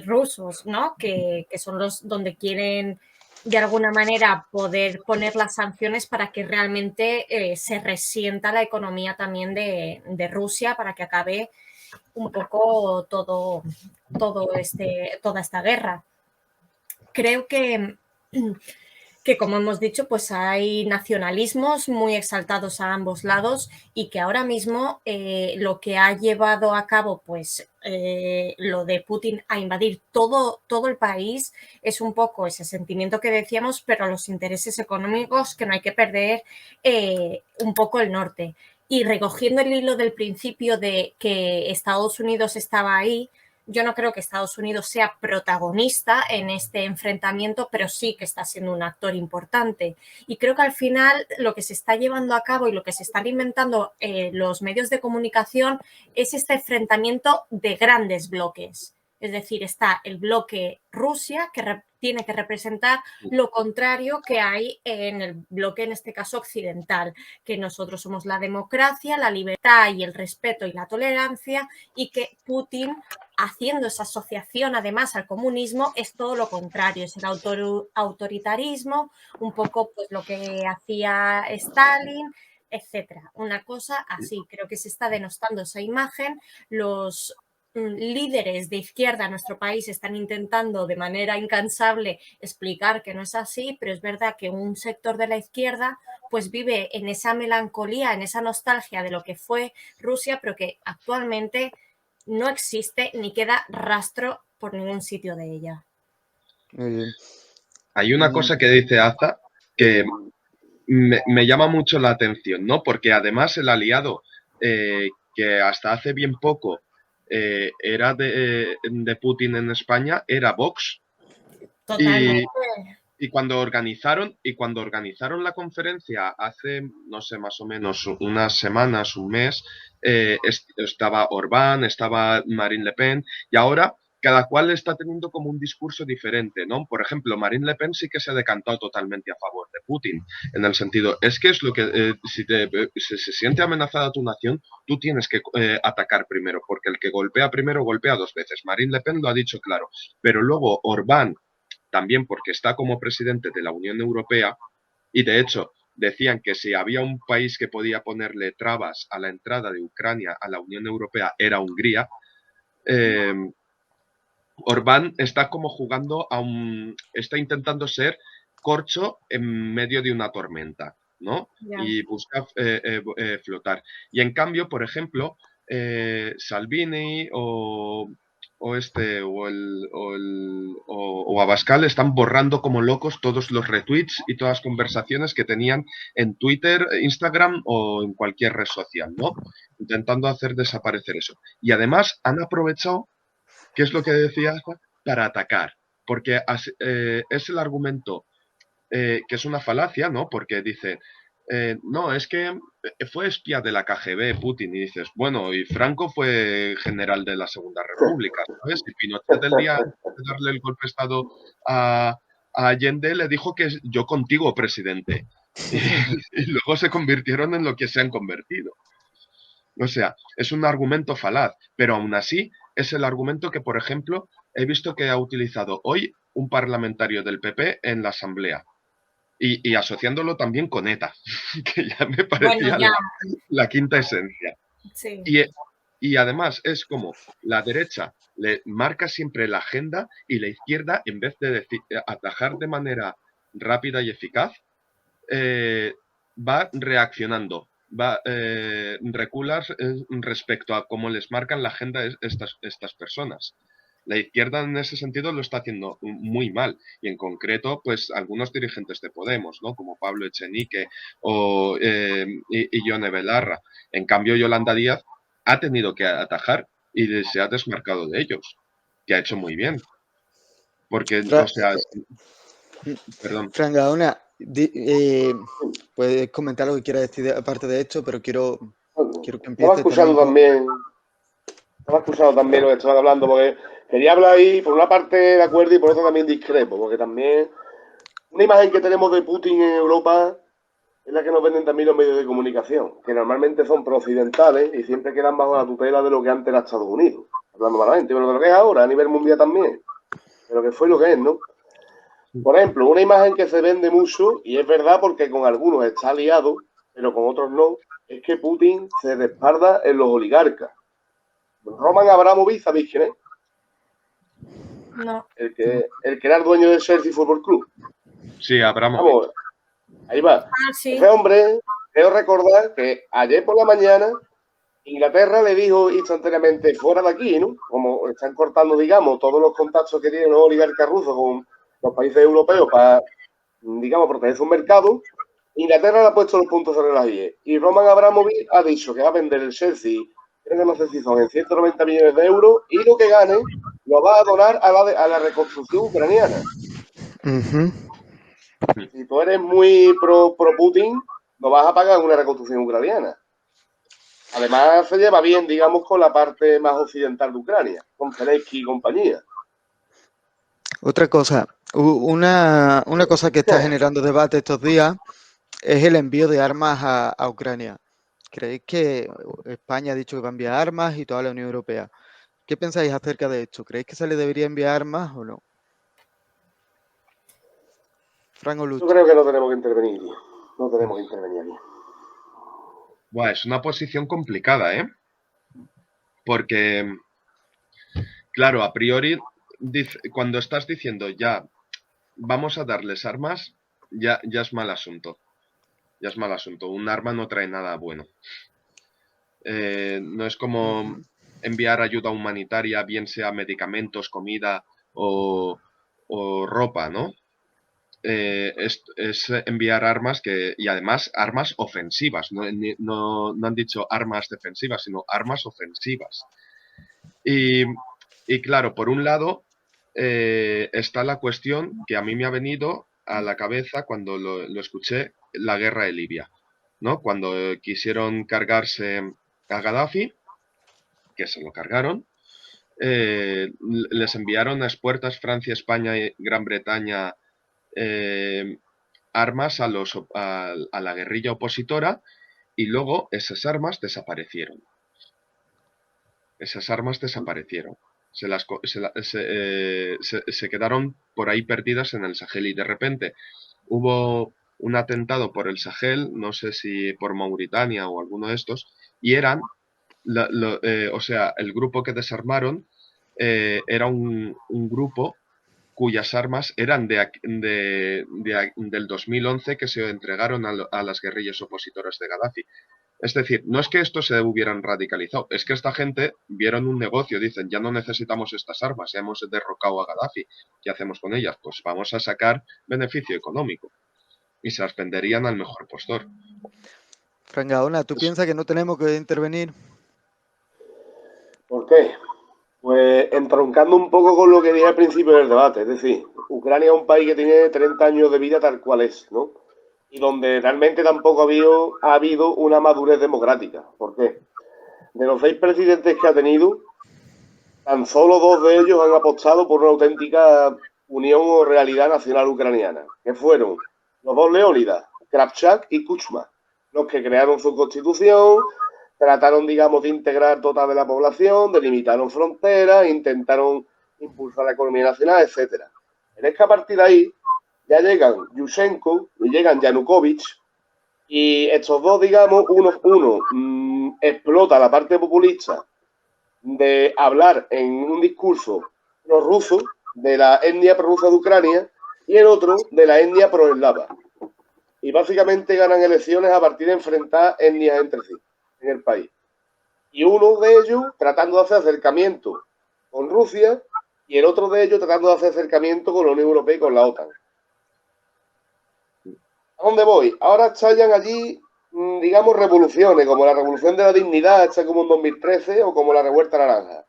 rusos, ¿no? Que son los donde quieren de alguna manera poder poner las sanciones para que realmente se resienta la economía también de Rusia, para que acabe un poco toda esta guerra. Creo que como hemos dicho, pues hay nacionalismos muy exaltados a ambos lados y que ahora mismo lo que ha llevado a cabo pues lo de Putin a invadir todo el país es un poco ese sentimiento que decíamos, pero los intereses económicos, que no hay que perder un poco el norte. Y recogiendo el hilo del principio de que Estados Unidos estaba ahí, yo no creo que Estados Unidos sea protagonista en este enfrentamiento, pero sí que está siendo un actor importante. Y creo que al final lo que se está llevando a cabo y lo que se están inventando los medios de comunicación es este enfrentamiento de grandes bloques. Es decir, está el bloque Rusia, que tiene que representar lo contrario que hay en el bloque, en este caso occidental, que nosotros somos la democracia, la libertad y el respeto y la tolerancia, y que Putin, haciendo esa asociación además al comunismo, es todo lo contrario, es el autoritarismo, un poco pues lo que hacía Stalin, etcétera. Una cosa así, creo que se está denostando esa imagen. Los líderes de izquierda en nuestro país están intentando de manera incansable explicar que no es así, pero es verdad que un sector de la izquierda pues vive en esa melancolía, en esa nostalgia de lo que fue Rusia, pero que actualmente no existe ni queda rastro por ningún sitio de ella. Muy bien. Hay una cosa que dice Aza que me llama mucho la atención, ¿no? Porque además el aliado que hasta hace bien poco era de Putin en España, era Vox. Totalmente. Y cuando organizaron la conferencia hace, no sé, más o menos unas semanas, un mes, estaba Orbán, estaba Marine Le Pen, y ahora cada cual está teniendo como un discurso diferente, ¿no? Por ejemplo, Marine Le Pen sí que se ha decantado totalmente a favor de Putin, en el sentido, es que es lo que, si se siente amenazada tu nación, tú tienes que atacar primero, porque el que golpea primero golpea dos veces. Marine Le Pen lo ha dicho claro, pero luego Orbán, también porque está como presidente de la Unión Europea, y de hecho decían que si había un país que podía ponerle trabas a la entrada de Ucrania a la Unión Europea era Hungría. Orbán está como jugando está intentando ser corcho en medio de una tormenta, ¿no? Ya. Y busca flotar. Y en cambio, por ejemplo, Salvini o Abascal están borrando como locos todos los retweets y todas las conversaciones que tenían en Twitter, Instagram o en cualquier red social, ¿no? Intentando hacer desaparecer eso. Y además han aprovechado, ¿qué es lo que decía? Para atacar. Porque es el argumento que es una falacia, ¿no? Porque dice, no, es que fue espía de la KGB Putin, y dices, bueno, y Franco fue general de la Segunda República, ¿sabes? Y Pinochet el día de darle el golpe de Estado a Allende le dijo que yo contigo, presidente. Y luego se convirtieron en lo que se han convertido. O sea, es un argumento falaz, pero aún así es el argumento que, por ejemplo, he visto que ha utilizado hoy un parlamentario del PP en la Asamblea. Y asociándolo también con ETA, que ya me parecía Bueno, ya. la quinta esencia. Sí. Y además es como la derecha le marca siempre la agenda y la izquierda, en vez de atajar de manera rápida y eficaz, va reaccionando, va recular respecto a cómo les marcan la agenda estas personas. La izquierda en ese sentido lo está haciendo muy mal, y en concreto, pues algunos dirigentes de Podemos, ¿no? Como Pablo Echenique y Ione Belarra. En cambio, Yolanda Díaz ha tenido que atajar y se ha desmarcado de ellos, que ha hecho muy bien. Porque, o sea, perdón. Fran Gaona, puedes comentar lo que quieras decir aparte de esto, pero quiero que Estaba empieces escuchando también lo que estaban hablando, porque quería hablar ahí, por una parte de acuerdo y por otra también discrepo, porque también una imagen que tenemos de Putin en Europa es la que nos venden también los medios de comunicación, que normalmente son pro-occidentales y siempre quedan bajo la tutela de lo que antes era Estados Unidos, hablando malamente, pero de lo que es ahora, a nivel mundial también, de lo que fue y lo que es, ¿no? Por ejemplo, una imagen que se vende mucho, y es verdad porque con algunos está aliado, pero con otros no, es que Putin se respalda en los oligarcas. Roman Abramovich, ¿sabéis quién es? No. El que era el dueño del Chelsea Football Club. Sí, Abramovich. Vamos, ahí va. Ah, sí. Ese hombre, quiero recordar que ayer por la mañana Inglaterra le dijo instantáneamente fuera de aquí, ¿no? Como están cortando, digamos, todos los contactos que tienen los oligarcas rusos con los países europeos para, digamos, proteger su mercado. Inglaterra le ha puesto los puntos sobre las IE. Y Roman Abramovich ha dicho que va a vender el Chelsea, creo que no sé si son en 190 millones de euros, y lo que gane lo va a donar a la reconstrucción ucraniana. Si tú eres muy pro Putin, no vas a pagar una reconstrucción ucraniana. Además, se lleva bien, digamos, con la parte más occidental de Ucrania, con Zelensky y compañía. Otra cosa, una cosa que está generando debate estos días es el envío de armas a Ucrania. ¿Creéis que España ha dicho que va a enviar armas y toda la Unión Europea? ¿Qué pensáis acerca de esto? ¿Creéis que se le debería enviar armas o no? Fran o Lucho. Yo creo que no tenemos que intervenir. No tenemos que intervenir aquí. Buah, es una posición complicada, ¿eh? Porque, claro, a priori, cuando estás diciendo ya vamos a darles armas, ya es mal asunto. Ya es mal asunto. Un arma no trae nada bueno. No es como enviar ayuda humanitaria, bien sea medicamentos, comida o ropa, ¿no? Es enviar armas y además armas ofensivas. No han dicho armas defensivas, sino armas ofensivas. Y claro, por un lado está la cuestión que a mí me ha venido a la cabeza cuando lo escuché, la guerra de Libia, ¿no? Cuando quisieron cargarse a Gaddafi, que se lo cargaron, les enviaron a expuertas Francia, España y Gran Bretaña armas a la guerrilla opositora y luego esas armas desaparecieron. Esas armas desaparecieron. Se quedaron por ahí perdidas en el Sahel y de repente hubo un atentado por el Sahel, no sé si por Mauritania o alguno de estos, y eran, o sea, el grupo que desarmaron era un grupo cuyas armas eran del 2011 que se entregaron a las guerrillas opositoras de Gaddafi. Es decir, no es que estos se hubieran radicalizado, es que esta gente vieron un negocio, dicen, ya no necesitamos estas armas, ya hemos derrocado a Gaddafi, ¿qué hacemos con ellas? Pues vamos a sacar beneficio económico y se las venderían al mejor postor. Fran Gaona, ¿tú piensas que no tenemos que intervenir? ¿Por qué? Pues entroncando un poco con lo que dije al principio del debate, es decir, Ucrania es un país que tiene 30 años de vida tal cual es, ¿no? Y donde realmente tampoco ha habido una madurez democrática. ¿Por qué? De los 6 presidentes que ha tenido, tan solo 2 de ellos han apostado por una auténtica unión o realidad nacional ucraniana, que fueron los 2 Leónidas, Kravchuk y Kuchma, los que crearon su constitución, trataron, digamos, de integrar total de la población, delimitaron fronteras, intentaron impulsar la economía nacional, etc. Pero es que a partir de ahí ya llegan Yushchenko y llegan Yanukovych y estos dos, digamos, uno explota la parte populista de hablar en un discurso prorruso de la etnia prorrusa de Ucrania y el otro de la etnia proeslava. Y básicamente ganan elecciones a partir de enfrentar etnias entre sí en el país. Y uno de ellos tratando de hacer acercamiento con Rusia y el otro de ellos tratando de hacer acercamiento con la Unión Europea y con la OTAN. ¿A dónde voy? Ahora estallan allí, digamos, revoluciones, como la Revolución de la Dignidad, hecha como en 2013, o como la Revuelta Naranja.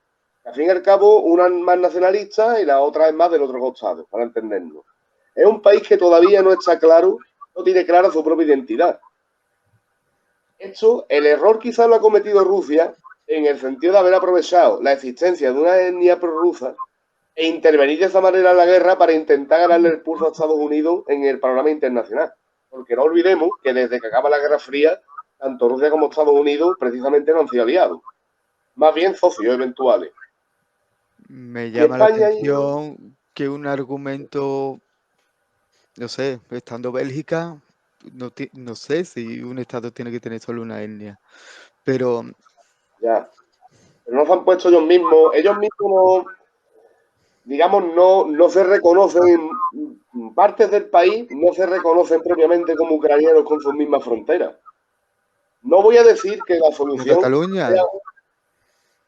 Al fin y al cabo, una es más nacionalista y la otra es más del otro costado, para entendernos. Es un país que todavía no está claro, no tiene clara su propia identidad. Esto, el error quizás lo ha cometido Rusia en el sentido de haber aprovechado la existencia de una etnia prorrusa e intervenir de esa manera en la guerra para intentar ganarle el pulso a Estados Unidos en el panorama internacional. Porque no olvidemos que desde que acaba la Guerra Fría, tanto Rusia como Estados Unidos precisamente no han sido aliados, más bien socios eventuales. Me llama la atención que un argumento, no sé, estando Bélgica, no sé si un estado tiene que tener solo una etnia, pero... Ya, pero no se han puesto ellos mismos no, digamos, no se reconocen, partes del país no se reconocen propiamente como ucranianos con sus mismas fronteras. No voy a decir que la solución... Cataluña. Sea,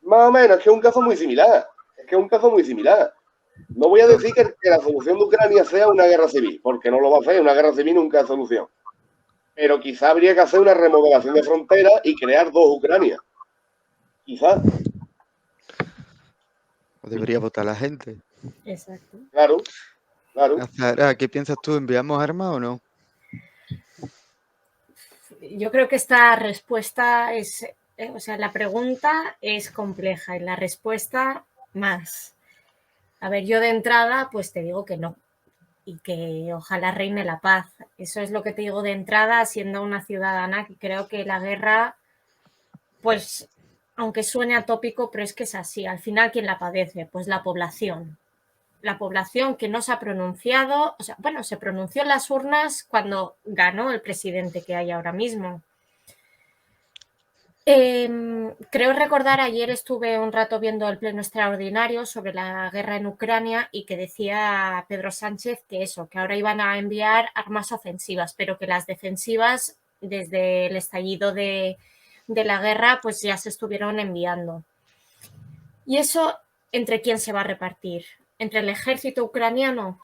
más o menos, es que es un caso muy similar. No voy a decir que la solución de Ucrania sea una guerra civil, porque no lo va a hacer, una guerra civil nunca es solución. Pero quizá habría que hacer una remodelación de fronteras y crear 2 Ucranias. Quizá. O debería votar la gente. Exacto. Claro. Azahara, ¿qué piensas tú? ¿Enviamos armas o no? Yo creo que esta respuesta es, o sea, la pregunta es compleja y la respuesta más. A ver, yo de entrada, pues te digo que no y que ojalá reine la paz. Eso es lo que te digo de entrada, siendo una ciudadana que creo que la guerra, pues, aunque suene atópico, pero es que es así. Al final, ¿quién la padece? Pues la población. La población que no se ha pronunciado, o sea, bueno, se pronunció en las urnas cuando ganó el presidente que hay ahora mismo. Creo recordar, ayer estuve un rato viendo el pleno extraordinario sobre la guerra en Ucrania y que decía Pedro Sánchez que eso, que ahora iban a enviar armas ofensivas, pero que las defensivas desde el estallido de la guerra pues ya se estuvieron enviando. ¿Y eso entre quién se va a repartir? ¿Entre el ejército ucraniano?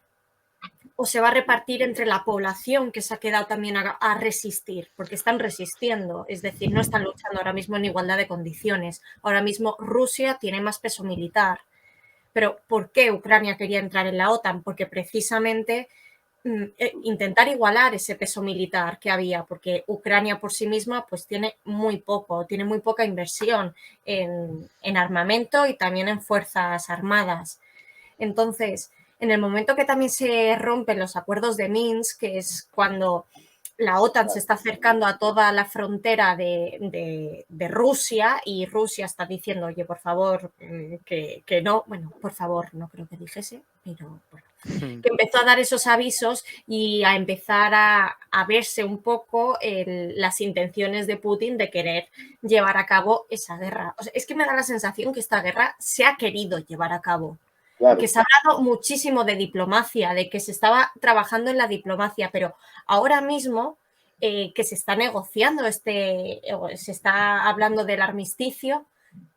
o se va a repartir entre la población que se ha quedado también a resistir, porque están resistiendo, es decir, no están luchando ahora mismo en igualdad de condiciones. Ahora mismo Rusia tiene más peso militar. Pero ¿por qué Ucrania quería entrar en la OTAN? Porque precisamente intentar igualar ese peso militar que había, porque Ucrania por sí misma pues tiene muy poca inversión en armamento y también en fuerzas armadas. Entonces, en el momento que también se rompen los acuerdos de Minsk, que es cuando la OTAN se está acercando a toda la frontera de Rusia y Rusia está diciendo, oye, por favor, que no, bueno, por favor, no creo que dijese, pero bueno, que empezó a dar esos avisos y a empezar a verse un poco las intenciones de Putin de querer llevar a cabo esa guerra. O sea, es que me da la sensación que esta guerra se ha querido llevar a cabo. Claro. Que se ha hablado muchísimo de diplomacia, de que se estaba trabajando en la diplomacia, pero ahora mismo que se está negociando, se está hablando del armisticio,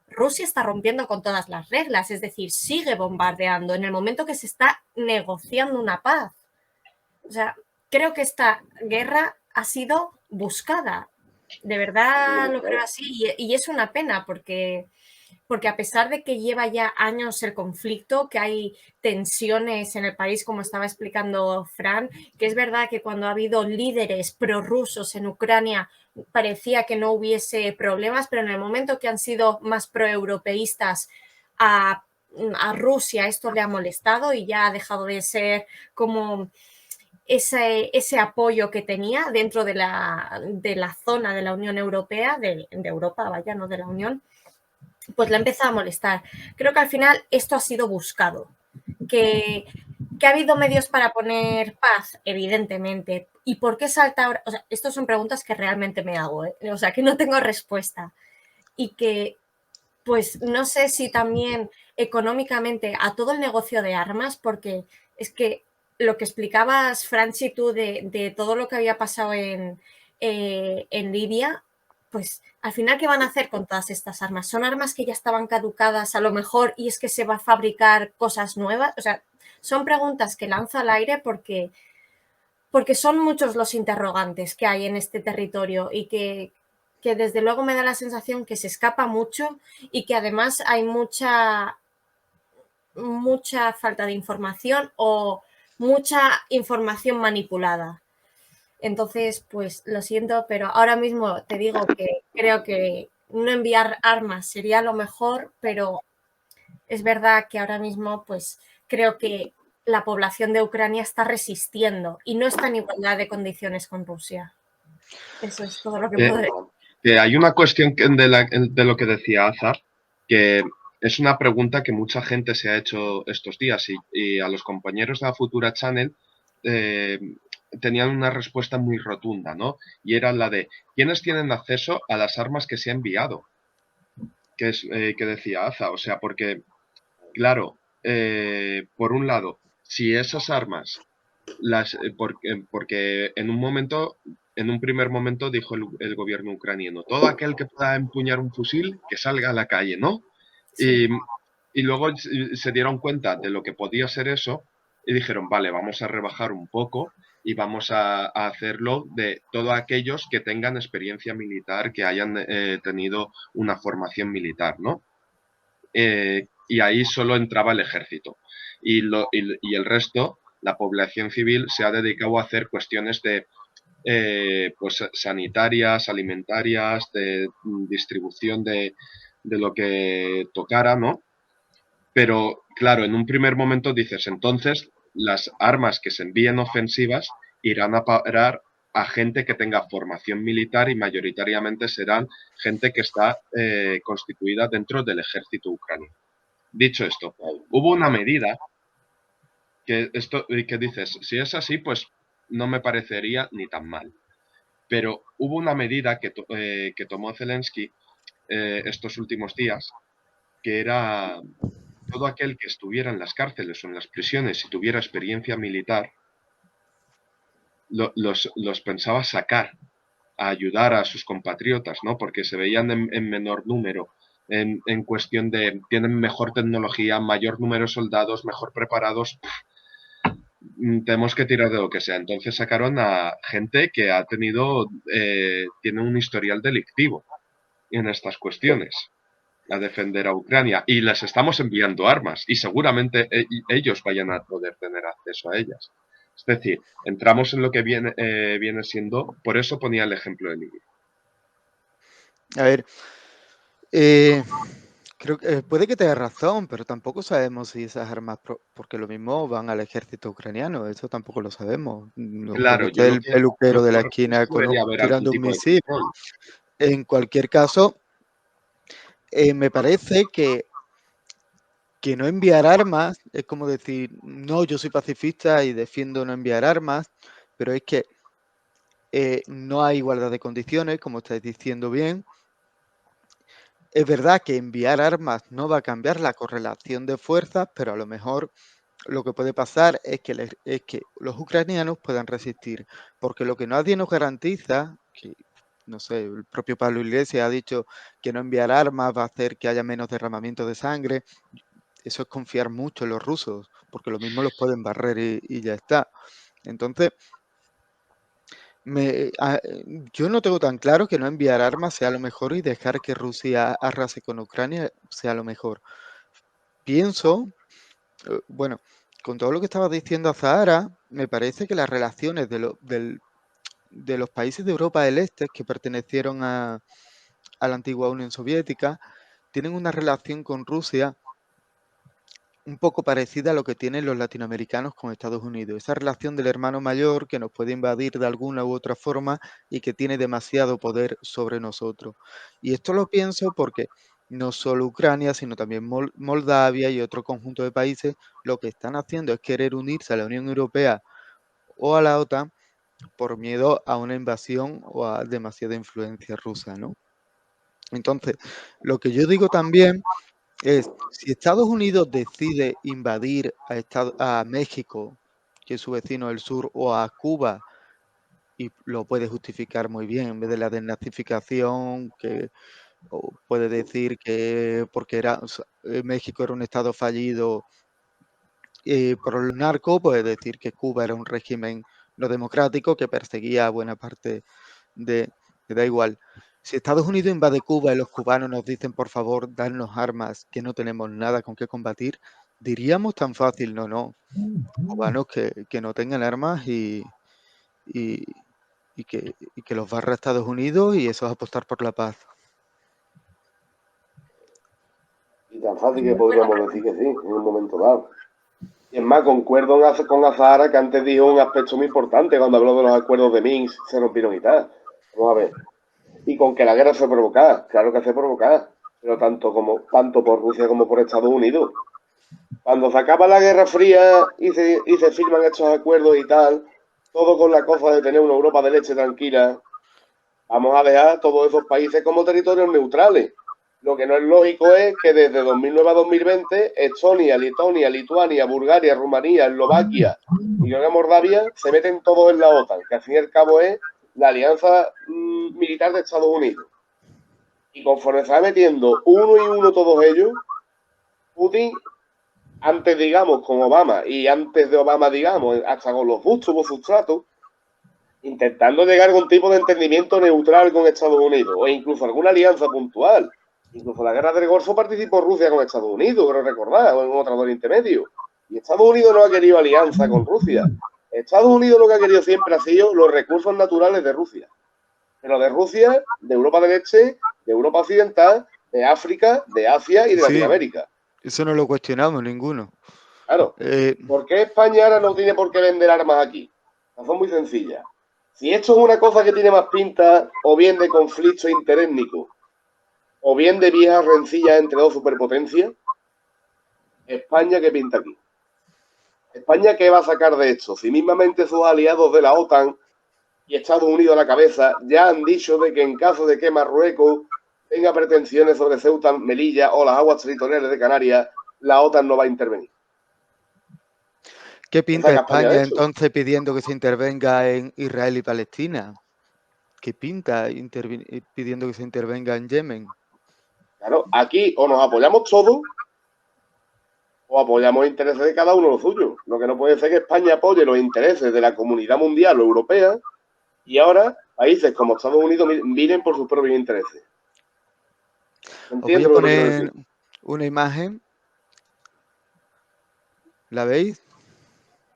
Rusia está rompiendo con todas las reglas, es decir, sigue bombardeando en el momento que se está negociando una paz. O sea, creo que esta guerra ha sido buscada, de verdad lo creo así, y es una pena porque a pesar de que lleva ya años el conflicto, que hay tensiones en el país, como estaba explicando Fran, que es verdad que cuando ha habido líderes prorrusos en Ucrania parecía que no hubiese problemas, pero en el momento que han sido más proeuropeístas a Rusia esto le ha molestado y ya ha dejado de ser como ese apoyo que tenía dentro de la zona de la Unión Europea, de Europa, vaya, no de la Unión, pues le ha empezado a molestar. Creo que al final esto ha sido buscado, que ha habido medios para poner paz, evidentemente. ¿Y por qué salta ahora? O sea, estas son preguntas que realmente me hago, o sea, que no tengo respuesta. Y que, pues, no sé si también económicamente a todo el negocio de armas, porque es que lo que explicabas, Franchi, tú, de todo lo que había pasado en Libia, pues al final, ¿qué van a hacer con todas estas armas? ¿Son armas que ya estaban caducadas a lo mejor y es que se va a fabricar cosas nuevas? O sea, son preguntas que lanzo al aire porque son muchos los interrogantes que hay en este territorio y que desde luego me da la sensación que se escapa mucho y que además hay mucha falta de información o mucha información manipulada. Entonces, pues lo siento, pero ahora mismo te digo que creo que no enviar armas sería lo mejor, pero es verdad que ahora mismo pues creo que la población de Ucrania está resistiendo y no está en igualdad de condiciones con Rusia. Eso es todo lo que puedo decir. Que hay una cuestión de lo que decía Azar, que es una pregunta que mucha gente se ha hecho estos días y a los compañeros de la Futura Channel tenían una respuesta muy rotunda, ¿no? Y era la de, ¿quiénes tienen acceso a las armas que se ha enviado? Que decía Aza, o sea, porque, claro, por un lado, si esas armas, porque en un primer momento dijo el gobierno ucraniano, todo aquel que pueda empuñar un fusil, que salga a la calle, ¿no? Sí. Y luego se dieron cuenta de lo que podía ser eso y dijeron, vale, vamos a rebajar un poco y vamos a hacerlo de todos aquellos que tengan experiencia militar, que hayan tenido una formación militar, ¿no? Y ahí solo entraba el ejército. Y el resto, la población civil, se ha dedicado a hacer cuestiones de pues sanitarias, alimentarias, de distribución de lo que tocara, ¿no? Pero, claro, en un primer momento dices, entonces, las armas que se envíen ofensivas irán a parar a gente que tenga formación militar y mayoritariamente serán gente que está constituida dentro del ejército ucraniano. Dicho esto, hubo una medida que dices, si es así, pues no me parecería ni tan mal. Pero hubo una medida que tomó Zelensky estos últimos días, que era todo aquel que estuviera en las cárceles o en las prisiones y tuviera experiencia militar, los pensaba sacar a ayudar a sus compatriotas, ¿no? Porque se veían en menor número, en cuestión de tienen mejor tecnología, mayor número de soldados, mejor preparados. tenemos que tirar de lo que sea. Entonces sacaron a gente que ha tenido, tiene un historial delictivo en estas cuestiones, a defender a Ucrania. Y les estamos enviando armas y seguramente ellos vayan a poder tener acceso a ellas. Es decir, entramos en lo que viene siendo, por eso ponía el ejemplo de Libia. A ver, creo que puede que tengas razón, pero tampoco sabemos si esas armas, porque lo mismo van al ejército ucraniano, eso tampoco lo sabemos. No creo que Claro, yo esté lo el que, peluquero lo de que la me refiero es esquina que debería haber algún tirando un tipo de misil. control. En cualquier caso, me parece que no enviar armas es como decir, no, yo soy pacifista y defiendo no enviar armas, pero es que no hay igualdad de condiciones, como estáis diciendo bien. Es verdad que enviar armas no va a cambiar la correlación de fuerzas, pero a lo mejor lo que puede pasar es que los ucranianos puedan resistir, porque lo que nadie nos garantiza, que no sé, el propio Pablo Iglesias ha dicho que no enviar armas va a hacer que haya menos derramamiento de sangre. Eso es confiar mucho en los rusos, porque lo mismo los pueden barrer y ya está. Entonces, yo no tengo tan claro que no enviar armas sea lo mejor y dejar que Rusia arrase con Ucrania sea lo mejor. Pienso, bueno, con todo lo que estaba diciendo Azahara, me parece que las relaciones de los países de Europa del Este que pertenecieron a la antigua Unión Soviética tienen una relación con Rusia un poco parecida a lo que tienen los latinoamericanos con Estados Unidos. Esa relación del hermano mayor que nos puede invadir de alguna u otra forma y que tiene demasiado poder sobre nosotros. Y esto lo pienso porque no solo Ucrania, sino también Moldavia y otro conjunto de países lo que están haciendo es querer unirse a la Unión Europea o a la OTAN por miedo a una invasión o a demasiada influencia rusa, ¿no? Entonces, lo que yo digo también es, si Estados Unidos decide invadir a México, que es su vecino del sur, o a Cuba, y lo puede justificar muy bien, en vez de la desnazificación, o puede decir que porque México era un estado fallido por el narco, puede decir que Cuba era un régimen no democrático que perseguía a buena parte me da igual. Si Estados Unidos invade Cuba y los cubanos nos dicen, por favor, darnos armas, que no tenemos nada con qué combatir, diríamos tan fácil, no. Cubanos que no tengan armas y, y que los barra Estados Unidos y eso es apostar por la paz. Y tan fácil que podríamos decir que sí, en un momento dado. Y es más, concuerdo con Azahara que antes dijo un aspecto muy importante cuando habló de los acuerdos de Minsk, se rompieron y tal. Vamos a ver. Y con que la guerra fue provocada, claro que fue provocada, pero tanto por Rusia como por Estados Unidos. Cuando se acaba la Guerra Fría y se firman estos acuerdos y tal, todo con la cosa de tener una Europa del Este tranquila, vamos a dejar todos esos países como territorios neutrales. Lo que no es lógico es que desde 2009 a 2020 Estonia, Letonia, Lituania, Bulgaria, Rumanía, Eslovaquia y creo que Moldavia se meten todos en la OTAN, que al fin y al cabo es la alianza militar de Estados Unidos. Y conforme se va metiendo uno y uno todos ellos, Putin, antes digamos con Obama y antes de Obama digamos, hasta con los Bush tuvo sus tratos, intentando llegar a algún tipo de entendimiento neutral con Estados Unidos o incluso alguna alianza puntual. Incluso la guerra del Golfo participó Rusia con Estados Unidos, creo recordar, o en otro Oriente Medio. Y Estados Unidos no ha querido alianza con Rusia. Estados Unidos lo que ha querido siempre ha sido los recursos naturales de Rusia. Pero de Rusia, de Europa del Este, de Europa Occidental, de África, de Asia y de Sí, Latinoamérica. eso no lo cuestionamos ninguno. Claro. ¿Por qué España ahora no tiene por qué vender armas aquí? Razón muy sencilla. Si esto es una cosa que tiene más pinta o bien de conflicto interétnico o bien de viejas rencillas entre dos superpotencias, ¿España qué pinta aquí? ¿España qué va a sacar de esto? Si mismamente sus aliados de la OTAN y Estados Unidos a la cabeza ya han dicho de que en caso de que Marruecos tenga pretensiones sobre Ceuta, Melilla o las aguas territoriales de Canarias, la OTAN no va a intervenir. ¿Qué pinta España entonces pidiendo que se intervenga en Israel y Palestina? ¿Qué pinta pidiendo que se intervenga en Yemen? Claro, aquí o nos apoyamos todos O apoyamos intereses de cada uno los suyos. Lo que no puede ser que España apoye los intereses de la comunidad mundial o europea y ahora países como Estados Unidos miren por sus propios intereses. Os voy a poner una imagen. ¿La veis?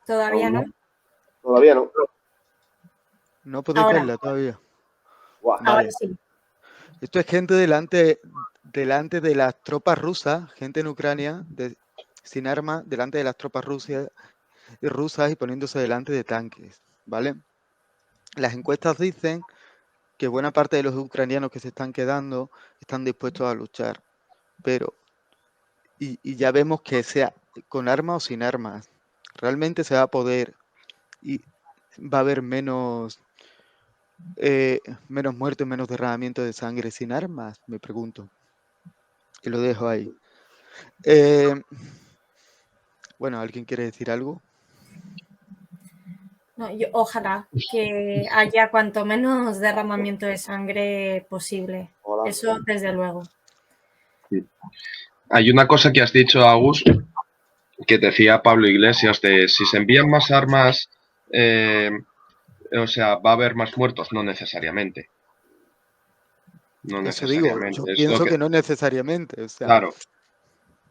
Todavía no. Todavía no. No podéis Ahora. verla todavía. Guau. Vale. Ahora sí. Esto es gente delante de las tropas rusas, gente en Ucrania sin armas, delante de las tropas rusas y poniéndose delante de tanques, ¿vale? Las encuestas dicen que buena parte de los ucranianos que se están quedando están dispuestos a luchar, pero y ya vemos que sea con armas o sin armas, realmente se va a poder y va a haber menos muertos, menos derramamiento de sangre sin armas, me pregunto. Y lo dejo ahí. Bueno, ¿alguien quiere decir algo? No, ojalá que haya cuanto menos derramamiento de sangre posible. Hola. Eso desde luego. Hay una cosa que has dicho, Agus, que decía Pablo Iglesias, de si se envían más armas, o sea, ¿va a haber más muertos? No necesariamente. No Eso digo, necesariamente. yo Es pienso lo que no necesariamente. O sea, Claro, eso es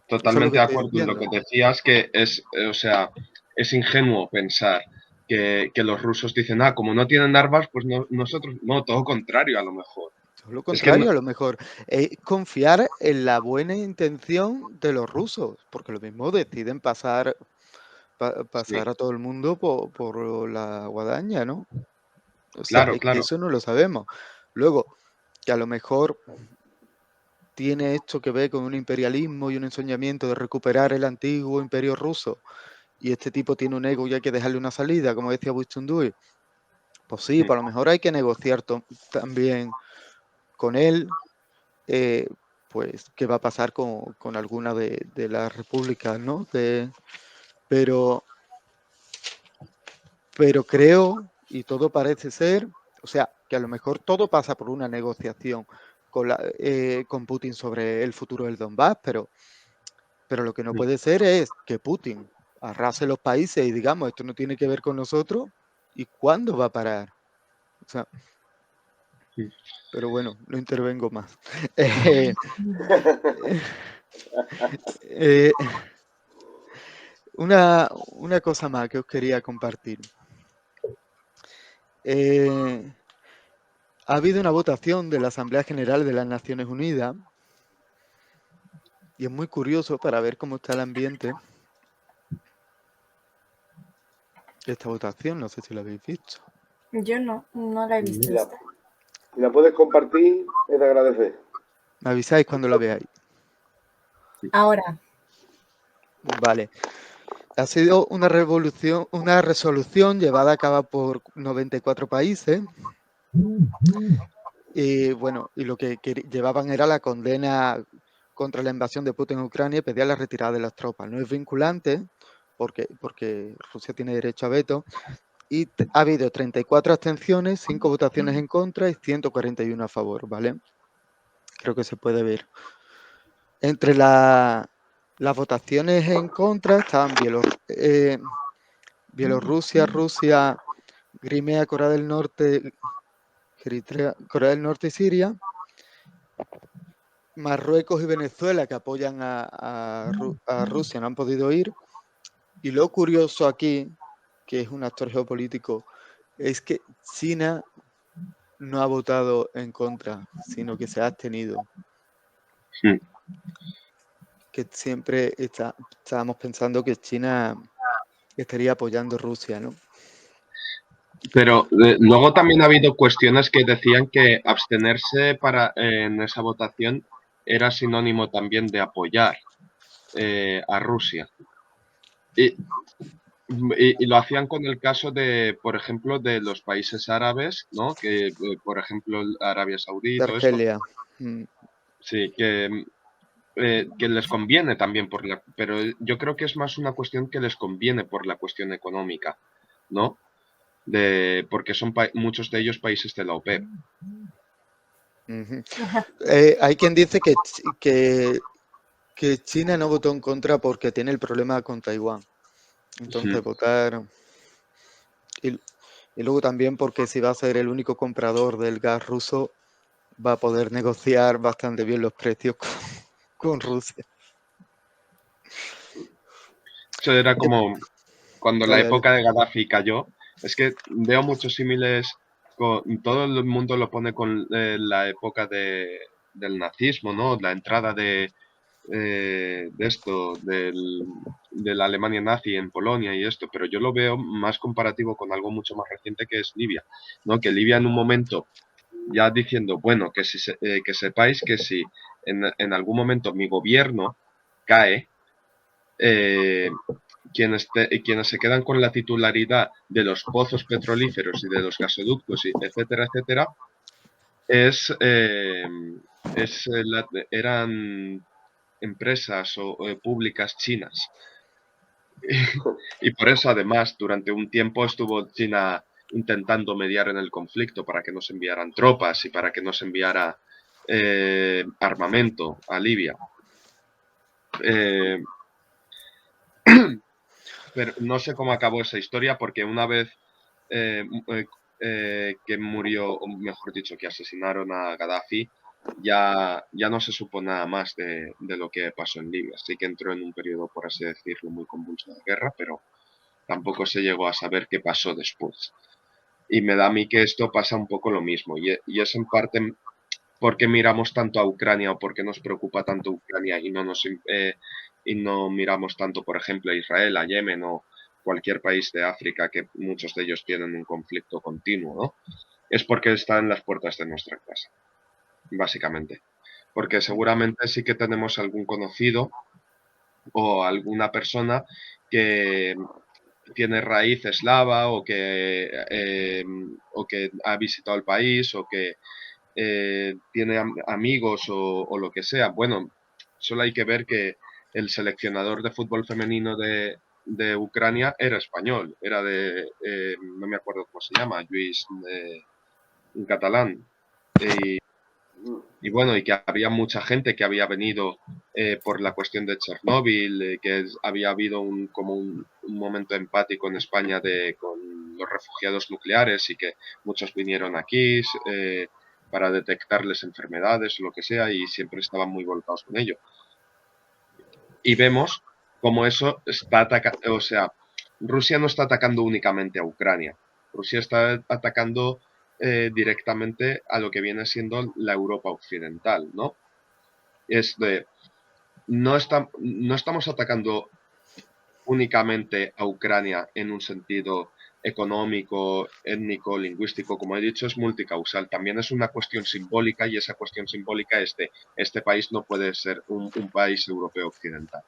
lo totalmente que de estoy acuerdo en lo diciendo. que decías, que es, o sea, es ingenuo pensar que los rusos dicen, como no tienen armas, pues nosotros, no, todo contrario a lo mejor. Todo lo Es que contrario, a lo mejor. Confiar en la buena intención de los rusos, porque lo mismo deciden pasar Sí, a todo el mundo por la guadaña, ¿no? O sea, claro, es que claro. eso no lo sabemos. Luego, que a lo mejor tiene esto que ver con un imperialismo y un ensoñamiento de recuperar el antiguo imperio ruso, y este tipo tiene un ego y hay que dejarle una salida, como decía Buistundui. Pues sí, pues a lo mejor hay que negociar también con él, pues qué va a pasar con alguna de las repúblicas, ¿no? Pero creo, y todo parece ser, o sea, que a lo mejor todo pasa por una negociación con Putin sobre el futuro del Donbass, pero lo que no puede ser es que Putin arrase los países y digamos, esto no tiene que ver con nosotros, ¿y cuándo va a parar? O sea, pero bueno, no intervengo más. Eh, una cosa más que os quería compartir. Ha habido una votación de la Asamblea General de las Naciones Unidas y es muy curioso para ver cómo está el ambiente esta votación. No sé si lo habéis visto. Yo no la he visto. Mira, si la puedes compartir, es de agradecer. Me avisáis cuando la veáis. Ahora. Vale. Ha sido una resolución llevada a cabo por 94 países. Y bueno, y lo que llevaban era la condena contra la invasión de Putin en Ucrania y pedía la retirada de las tropas. No es vinculante porque Rusia tiene derecho a veto. Y ha habido 34 abstenciones, 5 votaciones en contra y 141 a favor, ¿vale? Creo que se puede ver. Entre las votaciones en contra estaban Bielorrusia, Rusia, Crimea, Corea del Norte, Eritrea, Corea del Norte y Siria, Marruecos y Venezuela, que apoyan a Rusia, no han podido ir. Y lo curioso aquí, que es un actor geopolítico, es que China no ha votado en contra, sino que se ha abstenido. Sí. Que siempre estábamos pensando que China estaría apoyando a Rusia, ¿no? Pero luego también ha habido cuestiones que decían que abstenerse en esa votación era sinónimo también de apoyar a Rusia. Y lo hacían con el caso de, por ejemplo, de los países árabes, ¿no? Que, por ejemplo, Arabia Saudí y De todo esto. Argelia. Sí, que les conviene también pero yo creo que es más una cuestión que les conviene por la cuestión económica, ¿no? Porque son muchos de ellos países de la OPEP. Hay quien dice que que China no votó en contra porque tiene el problema con Taiwán. Entonces votar... Y luego también porque si va a ser el único comprador del gas ruso, va a poder negociar bastante bien los precios con Rusia. Eso era como cuando la Dale, dale. época de Gaddafi cayó. Es que veo muchos símiles, todo el mundo lo pone con la época del nazismo, ¿no? La entrada de de la Alemania nazi en Polonia y esto, pero yo lo veo más comparativo con algo mucho más reciente que es Libia, ¿no? Que Libia en un momento ya diciendo, bueno, que sepáis que si en algún momento mi gobierno cae, eh, quienes se quedan con la titularidad de los pozos petrolíferos y de los gasoductos, etcétera, etcétera, es, eh, eran empresas públicas chinas. Y por eso, además, durante un tiempo estuvo China intentando mediar en el conflicto para que no se enviaran tropas y para que no se enviara armamento a Libia. Pero no sé cómo acabó esa historia porque una vez que murió, o mejor dicho, que asesinaron a Gaddafi, ya no se supo nada más de lo que pasó en Libia. Sí que entró en un periodo, por así decirlo, muy convulso de guerra, pero tampoco se llegó a saber qué pasó después. Y me da a mí que esto pasa un poco lo mismo. Y es en parte porque miramos tanto a Ucrania o porque nos preocupa tanto Ucrania y no miramos tanto, por ejemplo, a Israel, a Yemen o cualquier país de África que muchos de ellos tienen un conflicto continuo, ¿no? Es porque está en las puertas de nuestra casa, básicamente. Porque seguramente sí que tenemos algún conocido o alguna persona que tiene raíz eslava o que ha visitado el país o que tiene amigos o lo que sea. Bueno, solo hay que ver que el seleccionador de fútbol femenino de Ucrania era español, era no me acuerdo cómo se llama, Lluís, un catalán. Y bueno, y que había mucha gente que había venido por la cuestión de Chernóbil, había habido como un momento empático en España con los refugiados nucleares y que muchos vinieron aquí para detectarles enfermedades o lo que sea y siempre estaban muy volcados con ello. Y vemos cómo eso está atacando, o sea, Rusia no está atacando únicamente a Ucrania, Rusia está atacando directamente a lo que viene siendo la Europa occidental, ¿no? No estamos atacando únicamente a Ucrania en un sentido económico, étnico, lingüístico, como he dicho, es multicausal. También es una cuestión simbólica y esa cuestión simbólica es de este país no puede ser un país europeo occidental,